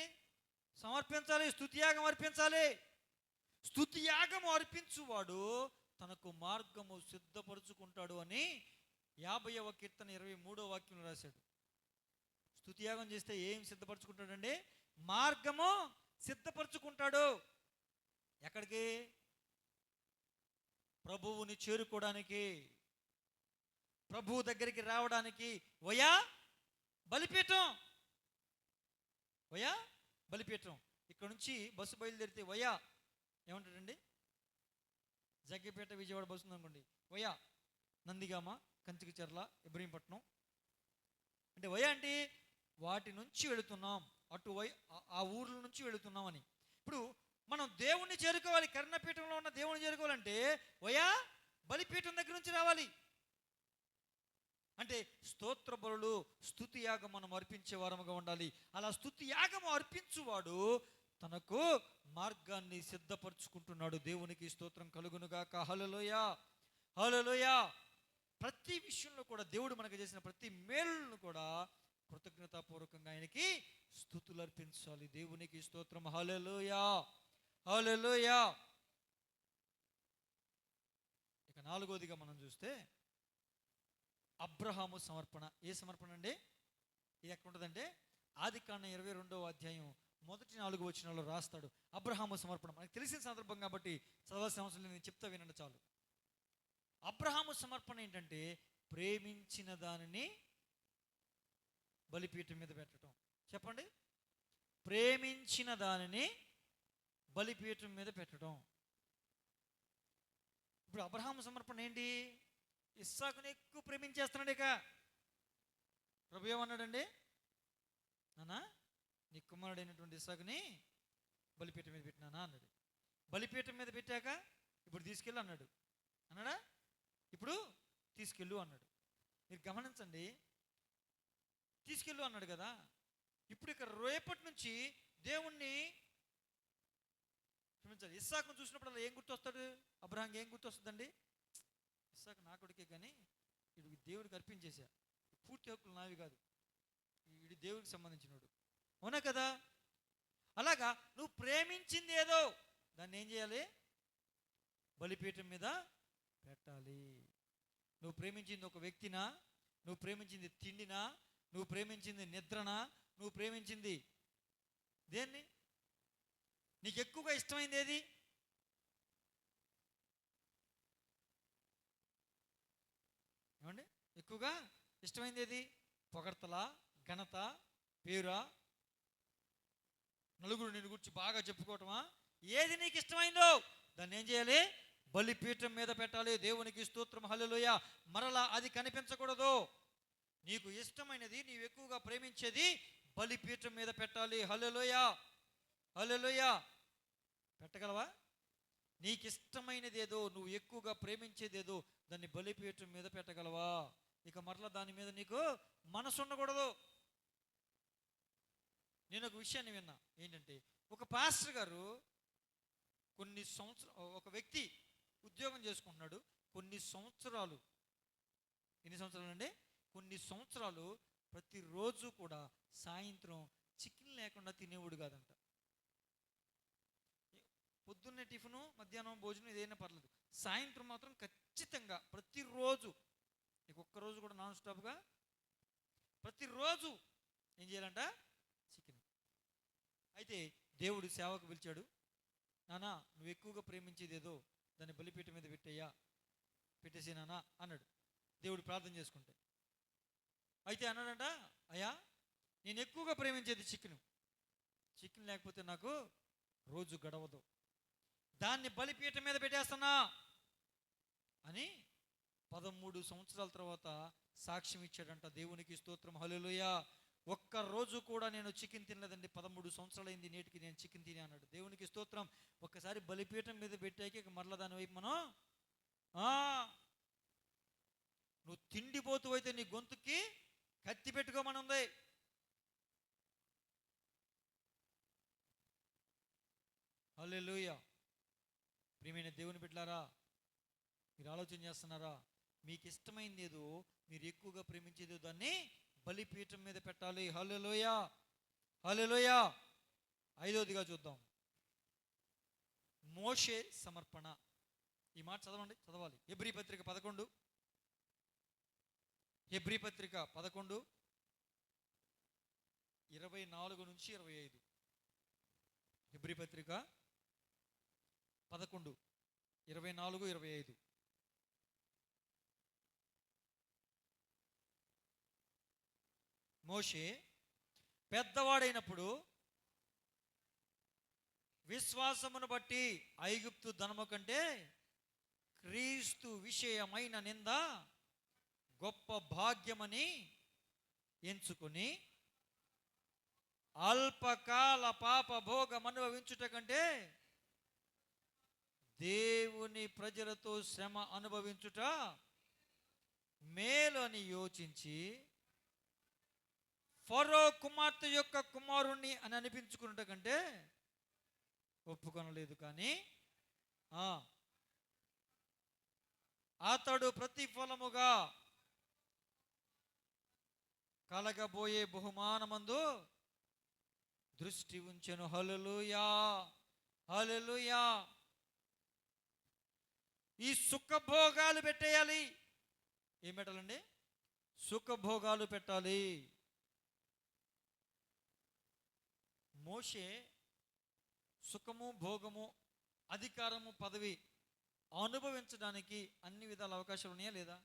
సమర్పించాలి. స్తుతియాగం అర్పించాలి. స్తుతియాగము అర్పించువాడు తనకు మార్గము సిద్ధపరుచుకుంటాడు అని 50వ కీర్తన 23వ వాక్యంలో రాశాడు. స్తుతియాగం చేస్తే ఏం సిద్ధపరచుకుంటాడండి? మార్గము సిద్ధపరచుకుంటాడు. ఎక్కడికి? ప్రభువుని చేరుకోవడానికి, ప్రభువు దగ్గరికి రావడానికి. వయా బలిపీఠం, వయా బలిపీఠం. ఇక్కడ నుంచి బస్సు బయలుదేరితే వయా ఏమంటాడండి? జగ్గపేట విజయవాడ బస్సు ఉందనుకోండి, వయా నందిగామ, కంచికచర్ల, ఇబ్రహీంపట్నం అంటే వయా అంటే వాటి నుంచి వెళుతున్నాం, అటు ఆ ఊర్ల నుంచి వెళుతున్నామని. ఇప్పుడు మనం దేవుణ్ణి చేరుకోవాలి. కర్ణపీఠంలో ఉన్న దేవుణ్ణి చేరుకోవాలంటే వయా బలిపీఠం దగ్గర నుంచి రావాలి. అంటే స్తోత్ర బలులు, స్తుతి యాగం మనం అర్పించే వారముగా ఉండాలి. అలా స్తుతి యాగము అర్పించువాడు తనకు మార్గాన్ని సిద్ధపరచుకుంటున్నాడు. దేవునికి స్తోత్రం కలుగునుగాక. హల్లెలూయా, హల్లెలూయా. ప్రతి విషయంలో కూడా దేవుడు మనకు చేసిన ప్రతి మేలును కూడా కృతజ్ఞతాపూర్వకంగా ఆయనకి స్తుతులు అర్పించాలి. దేవునికి స్తోత్రం. హల్లెలూయా, హల్లెలూయా. ఇక నాలుగోదిగా మనం చూస్తే అబ్రహాము సమర్పణ. ఏ సమర్పణ అండి? ఇది ఎక్కడ ఉంటుందంటే ఆదికాండం 22వ అధ్యాయం 1-4 వచనాల్లో రాస్తాడు. అబ్రహాము సమర్పణ మనకు తెలిసిన సందర్భం కాబట్టి చదవాల్సిన అవసరం లేదు, నేను చెప్తా వినండి చాలు. అబ్రహాము సమర్పణ ఏంటంటే ప్రేమించిన దానిని బలిపీఠం మీద పెట్టడం. చెప్పండి, ప్రేమించిన దానిని బలిపీఠం మీద పెట్టడం. ఇప్పుడు అబ్రహాము సమర్పణ ఏంటి? ఇస్సాకుని ఎక్కువ ప్రేమించేస్తున్నాడు. ఇక ప్రభు ఏమన్నాడండి? నానా, నీ కుమారుడైనటువంటి ఇస్సాకుని బలిపీఠం మీద పెట్టినానా అన్నాడు. బలిపీఠం మీద పెట్టాక ఇప్పుడు తీసుకెళ్ళు అన్నాడు. అన్నాడా? ఇప్పుడు తీసుకెళ్ళు అన్నాడు. మీరు గమనించండి, తీసుకెళ్ళు అన్నాడు కదా. ఇప్పుడు ఇక రేపటి నుంచి దేవుణ్ణి క్షమించాలి. ఇస్సాకును చూసినప్పుడు ఏం గుర్తొస్తాడు? అబ్రహాంకి ఏం గుర్తొస్తుందండి? ఇస్సాకు నా కొడుకే, కానీ వీడు దేవుడికి అర్పించేశా, పూర్తి హక్కులు నావి కాదు, వీడి దేవుడికి సంబంధించినడు. అవునా కదా? అలాగా నువ్వు ప్రేమించింది ఏదో దాన్ని ఏం చేయాలి? బలిపీఠం మీద పెట్టాలి. నువ్వు ప్రేమించింది ఒక వ్యక్తినా? నువ్వు ప్రేమించింది తిండినా? నువ్వు ప్రేమించింది నిద్రనా? నువ్వు ప్రేమించింది దేన్ని? నీకు ఎక్కువగా ఇష్టమైంది ఏది? ఏమండి, ఎక్కువగా ఇష్టమైంది ఏది? పొగడ్తలా, ఘనత, పేరా, నలుగురు నిన్ను గురించి బాగా చెప్పుకోవటమా? ఏది నీకు ఇష్టమైందో దాన్ని ఏం చేయాలి? బలిపీఠం మీద పెట్టాలి. దేవునికి స్తోత్రం, హల్లెలూయా. మరలా అది కనిపించకూడదు. నీకు ఇష్టమైనది, నీవు ఎక్కువగా ప్రేమించేది బలిపీఠం మీద పెట్టాలి. హల్లెలూయా, హల్లెలూయా. పెట్టగలవా? నీకు ఇష్టమైనది ఏదో, నువ్వు ఎక్కువగా ప్రేమించేది ఏదో, దాన్ని బలిపీఠం మీద పెట్టగలవా? ఇక మరలా దాని మీద నీకు మనసు ఉండకూడదు. నేను ఒక విషయాన్ని విన్నా. ఏంటంటే, ఒక పాస్టర్ గారు కొన్ని సంవత్సరాలు, ఒక వ్యక్తి ఉద్యోగం చేసుకుంటున్నాడు. కొన్ని సంవత్సరాలు, ఎన్ని సంవత్సరాలు అండి? కొన్ని సంవత్సరాలు ప్రతిరోజు కూడా సాయంత్రం చికెన్ లేకుండా తినేవాడు కాదంట. పొద్దున్నే టిఫిను, మధ్యాహ్నం భోజనం ఏదైనా పర్లేదు, సాయంత్రం మాత్రం ఖచ్చితంగా ప్రతిరోజు, ఒక్కరోజు కూడా నాన్ స్టాప్గా ప్రతిరోజు ఏం చేయాలంట? చికెన్. అయితే దేవుడు సేవకు పిలిచాడు. నానా, నువ్వు ఎక్కువగా ప్రేమించేది ఏదో దాన్ని బలిపీఠం మీద పెట్టేయ్యా, పెట్టేసి నానా అన్నాడు దేవుడు ప్రార్థన చేసుకుంటే. అయితే అన్నాడంట, అయ్యా నేను ఎక్కువగా ప్రేమించేది చికెన్ లేకపోతే నాకు రోజు గడవదు, దాన్ని బలిపీఠం మీద పెట్టేస్తున్నా అని 13 సంవత్సరాల తర్వాత సాక్ష్యం ఇచ్చాడంట. దేవునికి స్తోత్రం, హల్లెలూయా. ఒక్క రోజు కూడా నేను చికెన్ తినలేదండి, 13 సంవత్సరాలు అయింది నేటికి నేను చికెన్ తిని అన్నాడు. దేవునికి స్తోత్రం. ఒక్కసారి బలిపీఠం మీద పెట్టాక మరలా దాని వైపు మనం నువ్వు తిండిపోతూ అయితే నీ గొంతుకి కత్తి పెట్టుకోమని ఉంది. హల్లెలూయా. ప్రియమైన దేవుని బిడ్డలారా, మీరు ఆలోచన చేస్తున్నారా? మీకు ఇష్టమైంది ఏదో, మీరు ఎక్కువగా ప్రేమించేదో దాన్ని బలిపీఠం మీద పెట్టాలి. హల్లెలూయా, హల్లెలూయా. 5వదిగా చూద్దాం, మోషే సమర్పణ. ఈ మాట చదవాలి. హెబ్రీ పత్రిక 11, హెబ్రీ పత్రిక 11 24 నుంచి 25. హెబ్రీ పత్రిక 11 24, 25. మోషే పెద్దవాడైనప్పుడు విశ్వాసమును బట్టి ఐగుప్తు ధనము కంటే క్రీస్తు విషయమైన నింద గొప్ప భాగ్యమని ఎంచుకొని అల్పకాల పాప భోగం అనుభవించుట కంటే దేవుని ప్రజలతో శ్రమ అనుభవించుట మేలు అని యోచించి ఫరో కుమార్తె యొక్క కుమారుణ్ణి అని అనిపించుకున్నట కంటే ఒప్పుకొనలేదు. కానీ అతడు ప్రతిఫలముగా కలగబోయే బహుమానమందు దృష్టి ఉంచెను. హల్లెలూయా, హల్లెలూయా. ఈ సుఖభోగాలు పెట్టేయాలి. ఏం పెట్టాలండి? సుఖభోగాలు పెట్టాలి. మోషే సుఖము, భోగము, అధికారము, పదవి అనుభవించడానికి అన్ని విధాల అవకాశాలు ఉన్నాయా లేదా?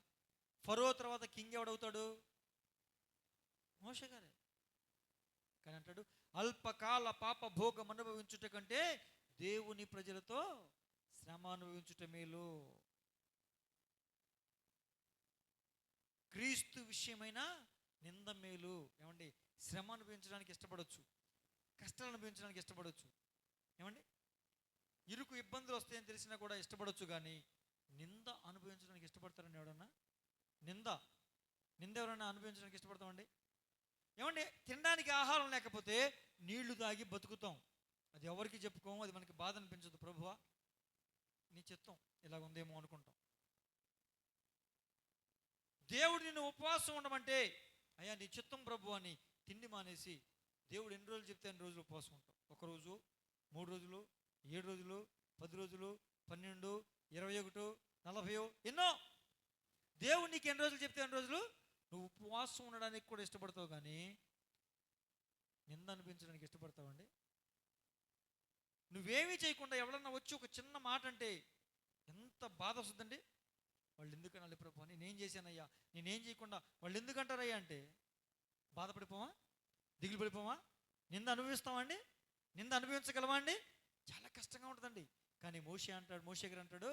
ఫరో తర్వాత కింగ్ ఎవడవుతాడు? మోషే గారే. కానీ అంటాడు, అల్పకాల పాప భోగం అనుభవించుట కంటే దేవుని ప్రజలతో శ్రమ అనుభవించుట మేలు. క్రీస్తు విషయమైన నింద మేలు. ఏమండి? శ్రమ అనుభవించడానికి ఇష్టపడవచ్చు, కష్టాలు అనుభవించడానికి ఇష్టపడవచ్చు. ఏమండి? ఇరుకు ఇబ్బందులు వస్తాయని తెలిసినా కూడా ఇష్టపడవచ్చు. కానీ నింద అనుభవించడానికి ఇష్టపడతారండి ఎవడన్నా? నింద ఎవరైనా అనుభవించడానికి ఇష్టపడతామండి? ఏమండి? తినడానికి ఆహారం లేకపోతే నీళ్లు తాగి బతుకుతాం, అది ఎవరికి చెప్పుకోము, అది మనకి బాధ అనిపించదు. ప్రభువా నీ చిత్తం ఇలా ఉందేమో అనుకుంటాం. దేవుడు నిన్ను ఉపవాసం ఉండమంటే, అయ్యా నీ చిత్తం ప్రభు అని తిండి మానేసి దేవుడు ఎన్ని రోజులు చెప్తే అన్ని రోజులు ఉపవాసం ఉంటాం. 1 రోజు, 3 రోజులు, 7 రోజులు, 10 రోజులు, 12, 21, 40, ఎన్నో. దేవుడు నీకు ఎన్ని రోజులు చెప్తే అన్ని రోజులు నువ్వు ఉపవాసం ఉండడానికి కూడా ఇష్టపడతావు. కానీ నింద అనిపించడానికి ఇష్టపడతావండి? నువ్వేమీ చేయకుండా ఎవరన్నా వచ్చి ఒక చిన్న మాట అంటే ఎంత బాధ వస్తుందండి. వాళ్ళు ఎందుకనాలి ప్రభు, నేనేం చేశానయ్యా, నేనేం చేయకుండా వాళ్ళు ఎందుకంటారయ్యా అంటే బాధపడిపోవా? దిగులు పడిపోవా? నింద అనుభవిస్తామండి? నింద అనుభవించగలవా అండి? చాలా కష్టంగా ఉంటుందండి. కానీ మోషే గారు అంటాడు,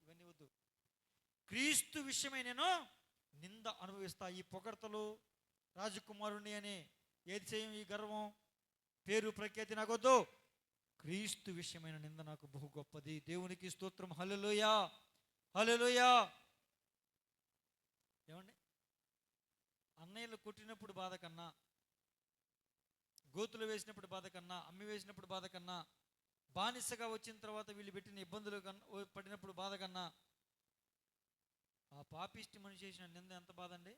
ఇవన్నీ వద్దు. క్రీస్తు విషయమై నేను నింద అనుభవిస్తా. ఈ పొగడ్తలు, రాజకుమారుని అనే ఏది చేయం, ఈ గర్వం, పేరు ప్రఖ్యాతి నాకొద్దు. క్రీస్తు విషయమైన నింద నాకు బహు గొప్పది. దేవునికి స్తోత్రం. హల్లెలూయా, హల్లెలూయా. ఏమండి, అన్నయ్యలు కొట్టినప్పుడు బాధ కన్నా, గోతులు వేసినప్పుడు బాధ కన్నా, అమ్మి వేసినప్పుడు బాధ కన్నా, బానిసగా వచ్చిన తర్వాత వీళ్ళు పెట్టిన ఇబ్బందులు పడినప్పుడు బాధ కన్నా, ఆ పాపిష్టి మనిషి చేసిన నింద ఎంత బాధ అండి.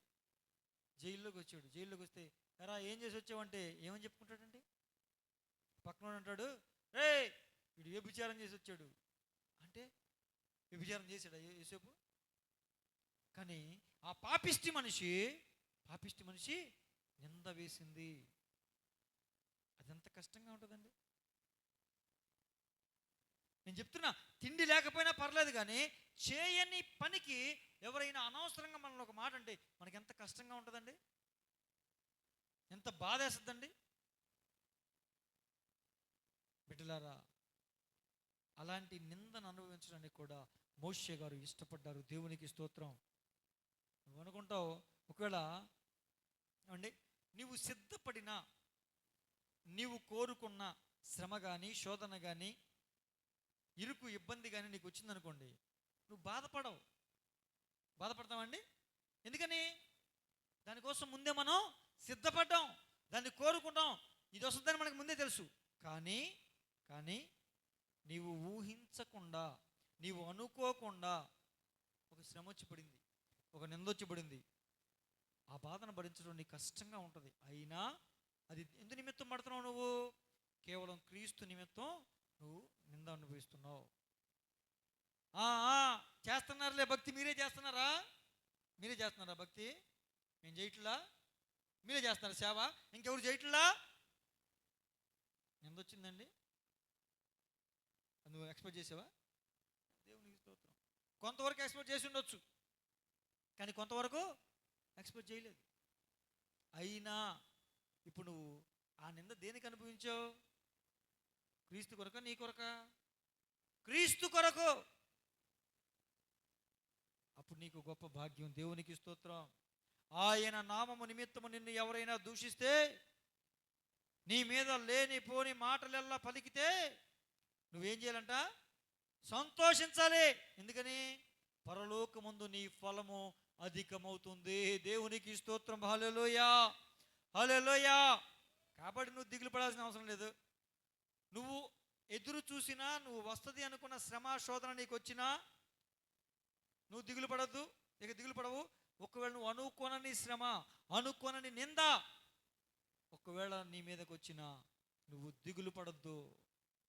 జైల్లోకి వచ్చాడు. జైల్లోకి వస్తే ఎరా ఏం చేసి వచ్చావంటే ఏమని చెప్పుకుంటాడండి? పక్కన అంటాడు, రే వీడు వ్యభిచారం చేసి వచ్చాడు అంటే. వ్యభిచారం చేశాడు యోసేపు? కానీ ఆ పాపిష్టి మనిషి నింద వేసింది. అది ఎంత కష్టంగా ఉంటుందండి. నేను చెప్తున్నా, తిండి లేకపోయినా పర్లేదు, కానీ చేయని పనికి ఎవరైనా అనవసరంగా మనల్ని ఒక మాట అంటే మనకి ఎంత కష్టంగా ఉంటుందండి, ఎంత బాధ వేస్తుందండి. బిడ్డలారా, అలాంటి నిందను అనుభవించడానికి కూడా మోషే గారు ఇష్టపడ్డారు. దేవునికి స్తోత్రం. నువ్వు అనుకుంటావు, ఒకవేళ ఏమండి నీవు సిద్ధపడిన, నీవు కోరుకున్న శ్రమ కానీ, శోధన కానీ, ఇరుకు ఇబ్బంది కానీ నీకు వచ్చిందనుకోండి, నువ్వు బాధపడతావండి. ఎందుకని? దానికోసం ముందే మనం సిద్ధపడ్డాం, దాన్ని కోరుకుంటాం, ఇది వస్తుందని మనకు ముందే తెలుసు. కానీ నీవు ఊహించకుండా, నీవు అనుకోకుండా ఒక శ్రమ వచ్చి పడింది, ఒక నిందొచ్చి పడింది. ఆ బాధను భరించడం నీకు కష్టంగా ఉంటుంది. అయినా అది ఎందు నిమిత్తం పడుతున్నావు? నువ్వు కేవలం క్రీస్తు నిమిత్తం నువ్వు నింద అనుభవిస్తున్నావు. చేస్తున్నారులే భక్తి, మీరే చేస్తున్నారా భక్తి? మేము చేయట్లా, మీరే చేస్తున్నారు సేవ, ఇంకెవరు చేయట్లా? నిందొచ్చిందండి, నువ్వు ఎక్స్పెక్ట్ చేసావా? దేవునికి స్తోత్రం. కొంతవరకు ఎక్స్పెక్ట్ చేసి ఉండొచ్చు, కానీ కొంతవరకు ఎక్స్పెక్ట్ చేయలేదు. అయినా ఇప్పుడు నువ్వు ఆ నింద దేనికి అనుభవించావు? క్రీస్తు కొరక, నీ కొరక? క్రీస్తు కొరకు. అప్పుడు నీకు గొప్ప భాగ్యం. దేవునికి స్తోత్రం. ఆయన నామము నిమిత్తము నిన్ను ఎవరైనా దూషిస్తే, నీ మీద లేని పోని మాటలెల్లా పలికితే నువ్వేం చేయాలంట? సంతోషించాలి. ఎందుకని? పరలోకమందు నీ ఫలము అధికమవుతుంది. దేవునికి స్తోత్రం. హల్లెలూయా, హల్లెలూయా. కాబట్టి నువ్వు దిగులు పడాల్సిన అవసరం లేదు. నువ్వు ఎదురు చూసినా, నువ్వు వస్తుంది అనుకున్న శ్రమ శోధన నీకు వచ్చినా నువ్వు దిగులు పడద్దు, ఇక దిగులు పడవు. ఒకవేళ నువ్వు అనుకోనని శ్రమ, అనుకోనని నింద ఒకవేళ నీ మీదకి వచ్చినా నువ్వు దిగులు పడద్దు,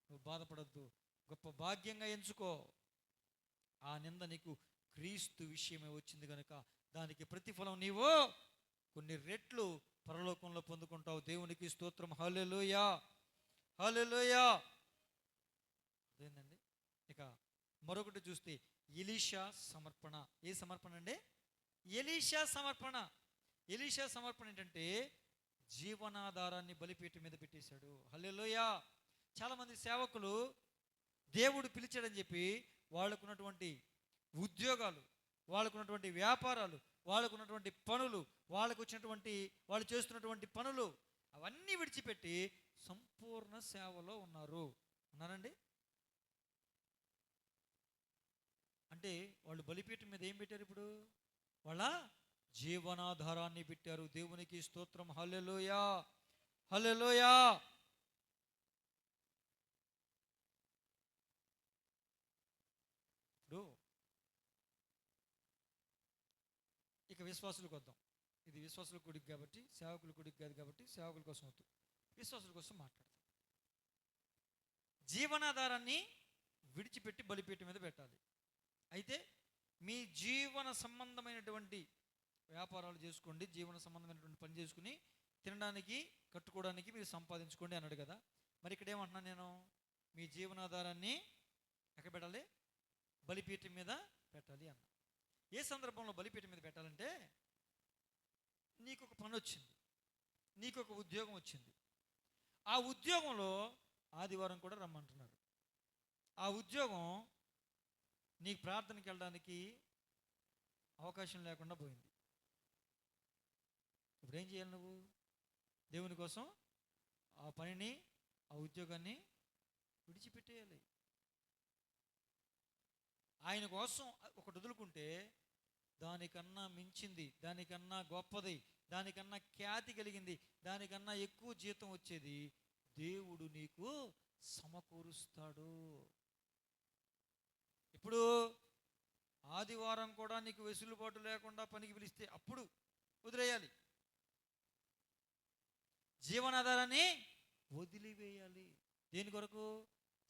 నువ్వు బాధపడద్దు. గొప్ప భాగ్యంగా ఎంచుకో. ఆ నింద నీకు క్రీస్తు విషయమే వచ్చింది కనుక దానికి ప్రతిఫలం నీవు కొన్ని రెట్లు పరలోకంలో పొందుకుంటావు. దేవునికి స్తోత్రం. హల్లెలూయా, హల్లెలూయా. అదేందండి. ఇక మరొకటి చూస్తే ఎలీషా సమర్పణ. ఏ సమర్పణ అండి? ఎలీషా సమర్పణ. ఎలీషా సమర్పణ ఏంటంటే జీవనాధారాన్ని బలిపీఠం మీద పెట్టేశాడు. హల్లెలూయా. చాలామంది సేవకులు దేవుడు పిలిచాడని చెప్పి వాళ్ళకున్నటువంటి ఉద్యోగాలు, వాళ్ళకున్నటువంటి వ్యాపారాలు, వాళ్ళకున్నటువంటి పనులు, వాళ్ళు చేస్తున్నటువంటి పనులు అవన్నీ విడిచిపెట్టి సంపూర్ణ సేవలో ఉన్నారండి. అంటే వాళ్ళు బలిపీఠం మీద ఏం పెట్టారు? ఇప్పుడు వాళ్ళ జీవనాధారాన్ని పెట్టారు. దేవునికి స్తోత్రం. హల్లెలూయా, హల్లెలూయా. ఇప్పుడు ఇక విశ్వాసులకు వద్దాం. ఇది విశ్వాసుల కొడుకు కాబట్టి, సేవకుల కొడుకు కాదు కాబట్టి సేవకుల కోసం వద్దు, విశ్వాసుల కోసం మాట్లాడతాం. జీవనాధారాన్ని విడిచిపెట్టి బలిపీఠం మీద పెట్టాలి. అయితే మీ జీవన సంబంధమైనటువంటి వ్యాపారాలు చేసుకోండి, జీవన సంబంధమైనటువంటి పని చేసుకుని తినడానికి, కట్టుకోవడానికి మీరు సంపాదించుకోండి అన్నాడు కదా. మరి ఇక్కడ ఏమంటున్నాను నేను? మీ జీవనాధారాన్ని ఎక్కడ పెట్టాలి? బలిపీఠం మీద పెట్టాలి అన్న. ఏ సందర్భంలో బలిపీఠం మీద పెట్టాలంటే, నీకు ఒక పని వచ్చింది, నీకు ఒక ఉద్యోగం వచ్చింది. ఆ ఉద్యోగంలో ఆదివారం కూడా రమ్మంటున్నారు. ఆ ఉద్యోగం నీకు ప్రార్థనకి వెళ్ళడానికి అవకాశం లేకుండా పోయింది. ఇప్పుడు ఏం చేయాలి నువ్వు? దేవుని కోసం ఆ పనిని, ఆ ఉద్యోగాన్ని విడిచిపెట్టేయాలి. ఆయన కోసం ఒకటి వదులుకుంటే దానికన్నా మించింది, దానికన్నా గొప్పది, దానికన్నా ఖ్యాతి కలిగింది, దానికన్నా ఎక్కువ జీతం వచ్చేది దేవుడు నీకు సమకూరుస్తాడు. ఇప్పుడు ఆదివారం కూడా నీకు వెసులుబాటు లేకుండా పనికి పిలిస్తే అప్పుడు వదిలేయాలి. జీవనాధారాన్ని వదిలివేయాలి. దేని కొరకు?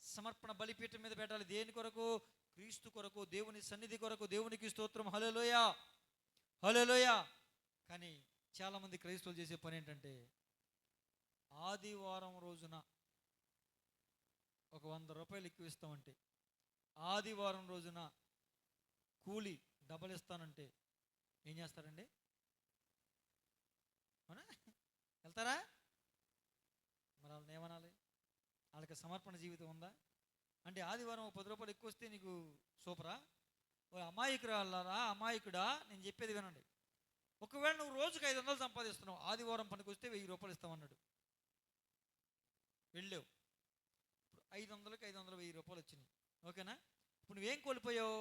సమర్పణ బలిపీఠం మీద పెట్టాలి. దేని కొరకు? క్రీస్తు కొరకు, దేవుని సన్నిధి కొరకు. దేవునికి స్తోత్రం. హల్లెలూయా, హల్లెలూయా. కానీ చాలామంది క్రైస్తవులు చేసే పని ఏంటంటే, ఆదివారం రోజున ఒక 100 రూపాయలు ఎక్కువ ఇస్తామంటే, ఆదివారం రోజున కూలి డబల్ ఇస్తానంటే ఏం చేస్తారండి? అవునా? వెళ్తారా? మరి వాళ్ళని ఏమనాలి? వాళ్ళకి సమర్పణ జీవితం ఉందా? అంటే ఆదివారం ఒక 10 రూపాయలు ఎక్కువ వస్తే నీకు సూపరా? ఓ అమాయకురాలారా, అమాయకుడా, నేను చెప్పేది వినండి. ఒకవేళ నువ్వు రోజుకు 500 సంపాదిస్తున్నావు, ఆదివారం పనికి వస్తే 1000 రూపాయలు ఇస్తామన్నాడు. వెళ్ళావు, ఇప్పుడు 500కి 500 1000 రూపాయలు వచ్చినాయి. ఓకేనా? ఇప్పుడు నువ్వేం కోల్పోయావు?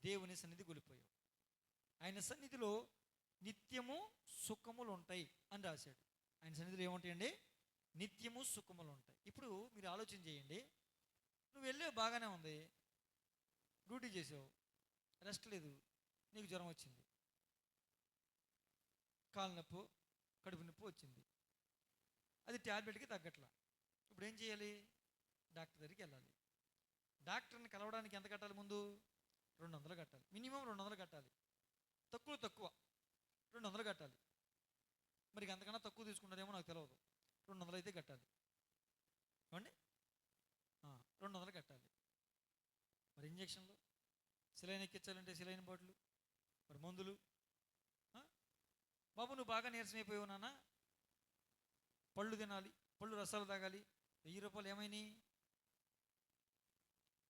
దేవుని సన్నిధి కోల్పోయావు. ఆయన సన్నిధిలో నిత్యము సుఖములు ఉంటాయి అని రాశాడు. ఆయన సన్నిధిలో ఏముంటాయండి? నిత్యము సుఖములు ఉంటాయి. ఇప్పుడు మీరు ఆలోచన చేయండి. నువ్వు వెళ్ళావు, బాగానే ఉంది, డ్యూటీ చేసావు, రెస్ట్ లేదు, నీకు జ్వరం వచ్చింది, కాలు నొప్పి, కడుపు నొప్పి వచ్చింది, అది ట్యాబ్లెట్కి తగ్గట్లా. ఇప్పుడు ఏం చేయాలి? డాక్టర్ దగ్గరికి వెళ్ళాలి. డాక్టర్ని కలవడానికి ఎంత కట్టాలి? ముందు 200 కట్టాలి. మినిమం 200 కట్టాలి. తక్కువ 200 కట్టాలి. మరి అంతకన్నా తక్కువ తీసుకుంటారేమో నాకు తెలియదు. 200 అయితే కట్టాలి. ఏమండి? 200 కట్టాలి. మరి ఇంజక్షన్లు, సిలైన్ ఎక్కించాలంటే సిలైన్ బాటిల్, మరి మందులు. బాబు నువ్వు బాగా నీరసం అయిపోయావు నాన్న, పళ్ళు తినాలి, పళ్ళు రసాలు తాగాలి, 1000 రూపాయలు ఏమైనాయి?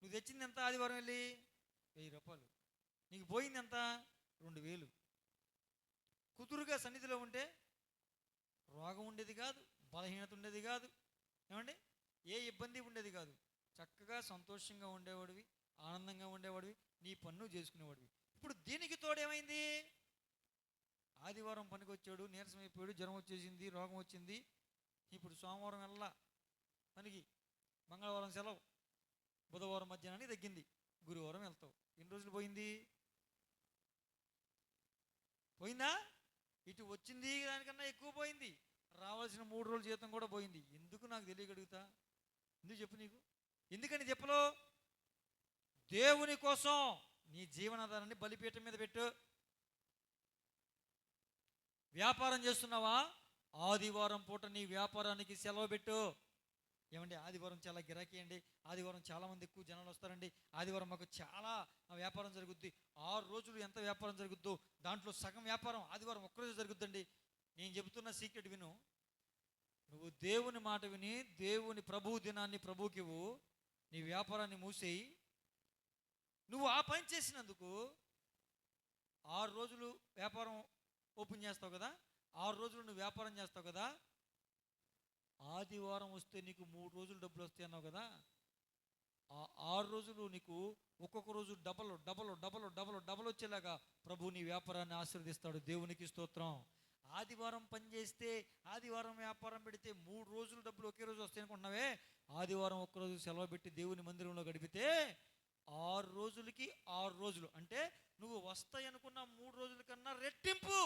నువ్వు తెచ్చింది ఎంత? ఆదివారం వెళ్ళి 1000 రూపాయలు. నీకు పోయింది ఎంత? 2000. కుదురుగా సన్నిధిలో ఉంటే రోగం ఉండేది కాదు, బలహీనత ఉండేది కాదు, ఏమండి, ఏ ఇబ్బంది ఉండేది కాదు. చక్కగా సంతోషంగా ఉండేవాడివి, ఆనందంగా ఉండేవాడివి, నీ పన్ను చేసుకునేవాడివి. ఇప్పుడు దీనికి తోడేమైంది? ఆదివారం పనికి వచ్చాడు, నీరసం అయిపోయాడు, జ్వరం వచ్చేసింది, రోగం వచ్చింది. ఇప్పుడు సోమవారం వెళ్ళా పనికి, మంగళవారం సెలవు, బుధవారం మధ్యాహ్నానికి తగ్గింది, గురువారం వెళ్తావు. ఎన్ని రోజులు పోయింది? పోయిందా? ఇటు వచ్చింది దానికన్నా ఎక్కువ పోయింది. రావాల్సిన 3 రోజుల జీతం కూడా పోయింది. ఎందుకు నాకు తెలియగలుగుతా? ఎందుకు చెప్పు నీకు? ఎందుకని చెప్పలో? దేవుని కోసం నీ జీవనాధారాన్ని బలిపీఠం మీద పెట్టు. వ్యాపారం చేస్తున్నావా? ఆదివారం పూట నీ వ్యాపారానికి సెలవు పెట్టు. ఏమండి, ఆదివారం చాలా గిరాకీ అండి, ఆదివారం చాలామంది ఎక్కువ జనాలు వస్తారండి, ఆదివారం మాకు చాలా వ్యాపారం జరుగుద్ది. 6 రోజులు ఎంత వ్యాపారం జరుగుద్దో దాంట్లో సగం వ్యాపారం ఆదివారం ఒక్కరోజు జరుగుద్దండి. నేను చెబుతున్న సీక్రెట్ విను. నువ్వు దేవుని మాట విని దేవుని ప్రభు దినాన్ని ప్రభువుకి ఇవ్వు. నీ వ్యాపారాన్ని మూసేయి. నువ్వు ఆ పని చేసినందుకు 6 రోజులు వ్యాపారం ఓపెన్ చేస్తావు కదా, 6 రోజులు నువ్వు వ్యాపారం చేస్తావు కదా, ఆదివారం వస్తే నీకు 3 రోజులు డబ్బులు వస్తాయి అన్నావు కదా, ఆ 6 రోజులు నీకు ఒక్కొక్క రోజు double double double double double వచ్చేలాగా ప్రభు నీ వ్యాపారాన్ని ఆశీర్వదిస్తాడు. దేవునికి స్తోత్రం. ఆదివారం పని చేస్తే, ఆదివారం వ్యాపారం పెడితే 3 రోజులు డబ్బులు ఒకే రోజు వస్తాయి అనుకుంటున్నావే. ఆదివారం ఒక్కరోజు సెలవు పెట్టి దేవుని మందిరంలో గడిపితే 6 రోజులకి 6 రోజులు అంటే నువ్వు వస్తాయి అనుకున్న 3 రోజుల కన్నా రెట్టింపు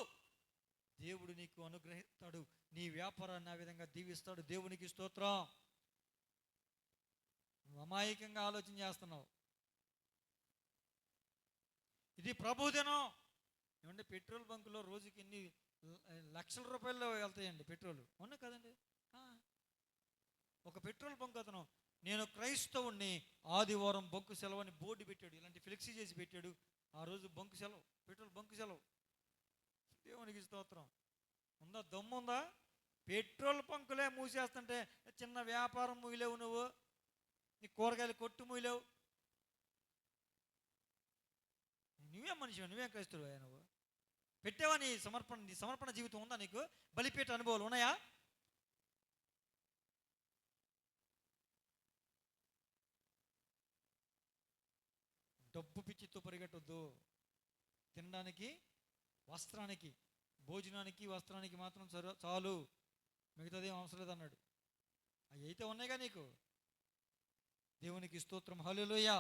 దేవుడు నీకు అనుగ్రహిస్తాడు. నీ వ్యాపారాన్ని ఆ విధంగా దీవిస్తాడు. దేవునికి స్తోత్రం. నువ్వు అమాయకంగా ఆలోచన చేస్తున్నావు. ఇది ప్రభుదినం. ఏమంటే పెట్రోల్ బంకులో రోజుకి ఎన్ని లక్షల రూపాయలు వెళ్తాయండి పెట్రోల్, అవునా కదండి? ఒక పెట్రోల్ బంక్ అతను, నేను క్రైస్తవుణ్ణి, ఆదివారం బంకు సెలవు అని బోర్డు పెట్టాడు, ఇలాంటి ఫ్లెక్సీ చేసి పెట్టాడు. ఆ రోజు బంకు సెలవు, పెట్రోల్ బంకు సెలవు. దేవునికి స్తోత్రం. ఉందా? దమ్ముందా? పెట్రోల్ బంకులే మూసేస్తుంటే చిన్న వ్యాపారం మూయలేవు నువ్వు, నీ కూరగాయలు కొట్టు మూయలేవు. నువ్వే మనిషి, నువ్వే క్రైస్తవుడు నువ్వు పెట్టావా? నీ సమర్పణ జీవితం ఉందా? నీకు బలిపీఠ అనుభవాలు ఉన్నాయా? డబ్బు పిచ్చితో పరిగెట్టొద్దు. తినడానికి, వస్త్రానికి, భోజనానికి, వస్త్రానికి మాత్రం చాలు, మిగతాదేం అవసరం లేదన్నాడు. అవి అయితే ఉన్నాయిగా నీకు. దేవునికి స్తోత్రం. హల్లెలూయా,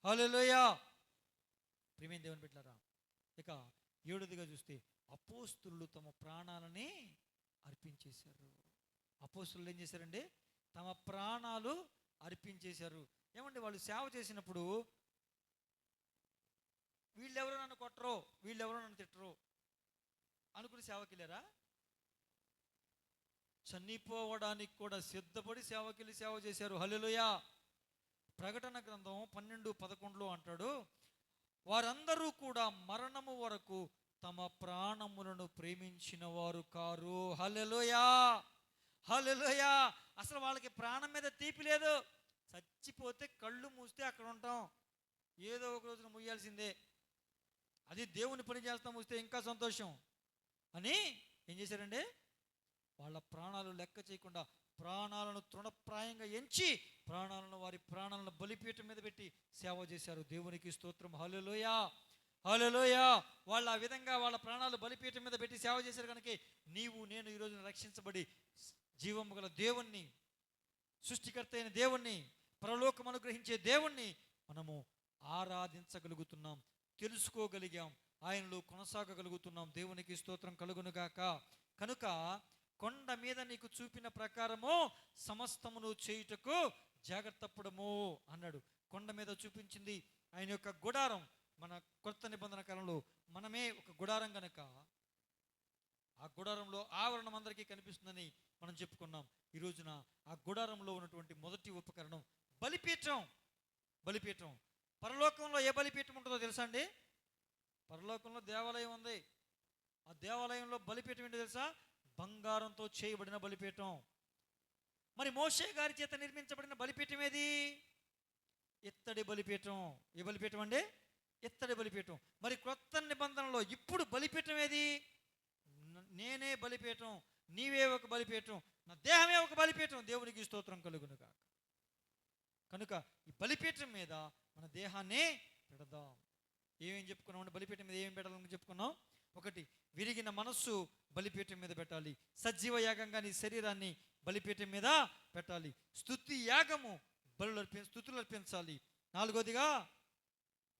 హల్లెలూయా. ప్రియమైన దేవుని బిడ్డలారా, ఇక 7గా చూస్తే అపోస్తులు తమ ప్రాణాలని అర్పించేశారు. అపోస్తులు ఏం చేశారండి? తమ ప్రాణాలు అర్పించేశారు. ఏమంటే వాళ్ళు సేవ చేసినప్పుడు వీళ్ళెవరో నన్ను కొట్టరు, వీళ్ళెవరో నన్ను తిట్టరు అనుకుని సేవకి వెళ్ళారా? చనిపోవడానికి కూడా సిద్ధపడి సేవకి సేవ చేశారు. హల్లెలూయా. ప్రకటన గ్రంథం 12:11 అంటాడు, వారందరూ కూడా మరణము వరకు తమ ప్రాణములను ప్రేమించిన వారు కారు. హల్లెలూయా, హల్లెలూయా. అసలు వాళ్ళకి ప్రాణం మీద తీపి లేదు. చచ్చిపోతే కళ్ళు మూస్తే అక్కడ ఉంటాం, ఏదో ఒక రోజున ముయ్యాల్సిందే. అది దేవుని పని చేస్తాం, వస్తే ఇంకా సంతోషం అని ఏం చేశారండి? వాళ్ళ ప్రాణాలు లెక్క చేయకుండా ప్రాణాలను తృణప్రాయంగా ఎంచి వారి ప్రాణాలను బలిపీఠం మీద పెట్టి సేవ చేశారు. దేవునికి స్తోత్రం. హల్లెలూయా, హల్లెలూయా. వాళ్ళు ఆ విధంగా వాళ్ళ ప్రాణాలు బలిపీఠం మీద పెట్టి సేవ చేశారు కనుక నీవు నేను ఈరోజు రక్షించబడి జీవము గల దేవుణ్ణి, సృష్టికర్త అయిన దేవుణ్ణి, పరలోకం అనుగ్రహించే దేవుణ్ణి మనము ఆరాధించగలుగుతున్నాం, తెలుసుకోగలిగాం, ఆయనలో కొనసాగగలుగుతున్నాం. దేవునికి స్తోత్రం కలుగునుగాక. కనుక కొండ మీద నీకు చూపిన ప్రకారము సమస్తమును చేయుటకు జాగ్రత్త పడము అన్నాడు. కొండ మీద చూపించింది ఆయన యొక్క గుడారం. మన కొత్త నిబంధన కాలంలో మనమే ఒక గుడారం కనుక ఆ గుడారంలో ఆవరణం అందరికీ కనిపిస్తుందని మనం చెప్పుకున్నాం. ఈ రోజున ఆ గుడారంలో ఉన్నటువంటి మొదటి ఉపకరణం బలిపీఠం. బలిపీఠం. పరలోకంలో ఏ బలిపీఠం ఉంటుందో తెలుసా అండి? పరలోకంలో దేవాలయం ఉంది. ఆ దేవాలయంలో బలిపీఠం ఏంటో తెలుసా? బంగారంతో చేయబడిన బలిపీఠం. మరి మోషే గారి చేత నిర్మించబడిన బలిపీఠం ఏది? ఇత్తడి బలిపీఠం. ఏ బలిపీఠం అండి? ఇత్తడి బలిపీఠం. మరి క్రొత్త నిబంధనలో ఇప్పుడు బలిపీఠం ఏది? నేనే బలిపీఠం, నీవే ఒక బలిపీఠం, నా దేహమే ఒక బలిపీఠం. దేవునికి స్తోత్రం కలుగును కాక. కనుక ఈ బలిపీఠం మీద మన దేహాన్ని పెడదాం. ఏమేం చెప్పుకున్నాం అంటే బలిపీఠం మీద ఏమేమి పెట్టాలని చెప్పుకున్నాం? ఒకటి, విరిగిన మనస్సు బలిపీఠం మీద పెట్టాలి. సజీవ యాగంగా నీ శరీరాన్ని బలిపీఠం మీద పెట్టాలి. స్తుతి యాగము స్తుతులు అర్పించాలి. 4వదిగా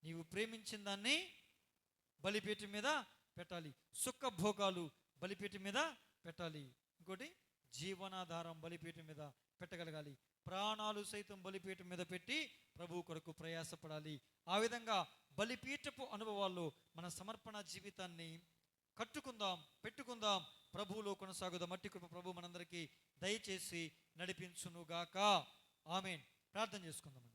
నీవు ప్రేమించిన దాన్ని బలిపీఠం మీద పెట్టాలి. సుఖ భోగాలు బలిపీఠం మీద పెట్టాలి. ఇంకోటి, జీవనాధారం బలిపీఠం మీద పెట్టగలగాలి. ప్రాణాలు సైతం బలిపీఠం మీద పెట్టి ప్రభు కొరకు ప్రయాసపడాలి. ఆ విధంగా బలిపీఠపు అనుభవాల్లో మన సమర్పణ జీవితాన్ని కట్టుకుందాం, పెట్టుకుందాం, ప్రభువులో కొనసాగుదాం. మట్టి కృప ప్రభు మనందరికీ దయచేసి నడిపించునుగాక. ఆమేన్. ప్రార్థన చేసుకుందాం.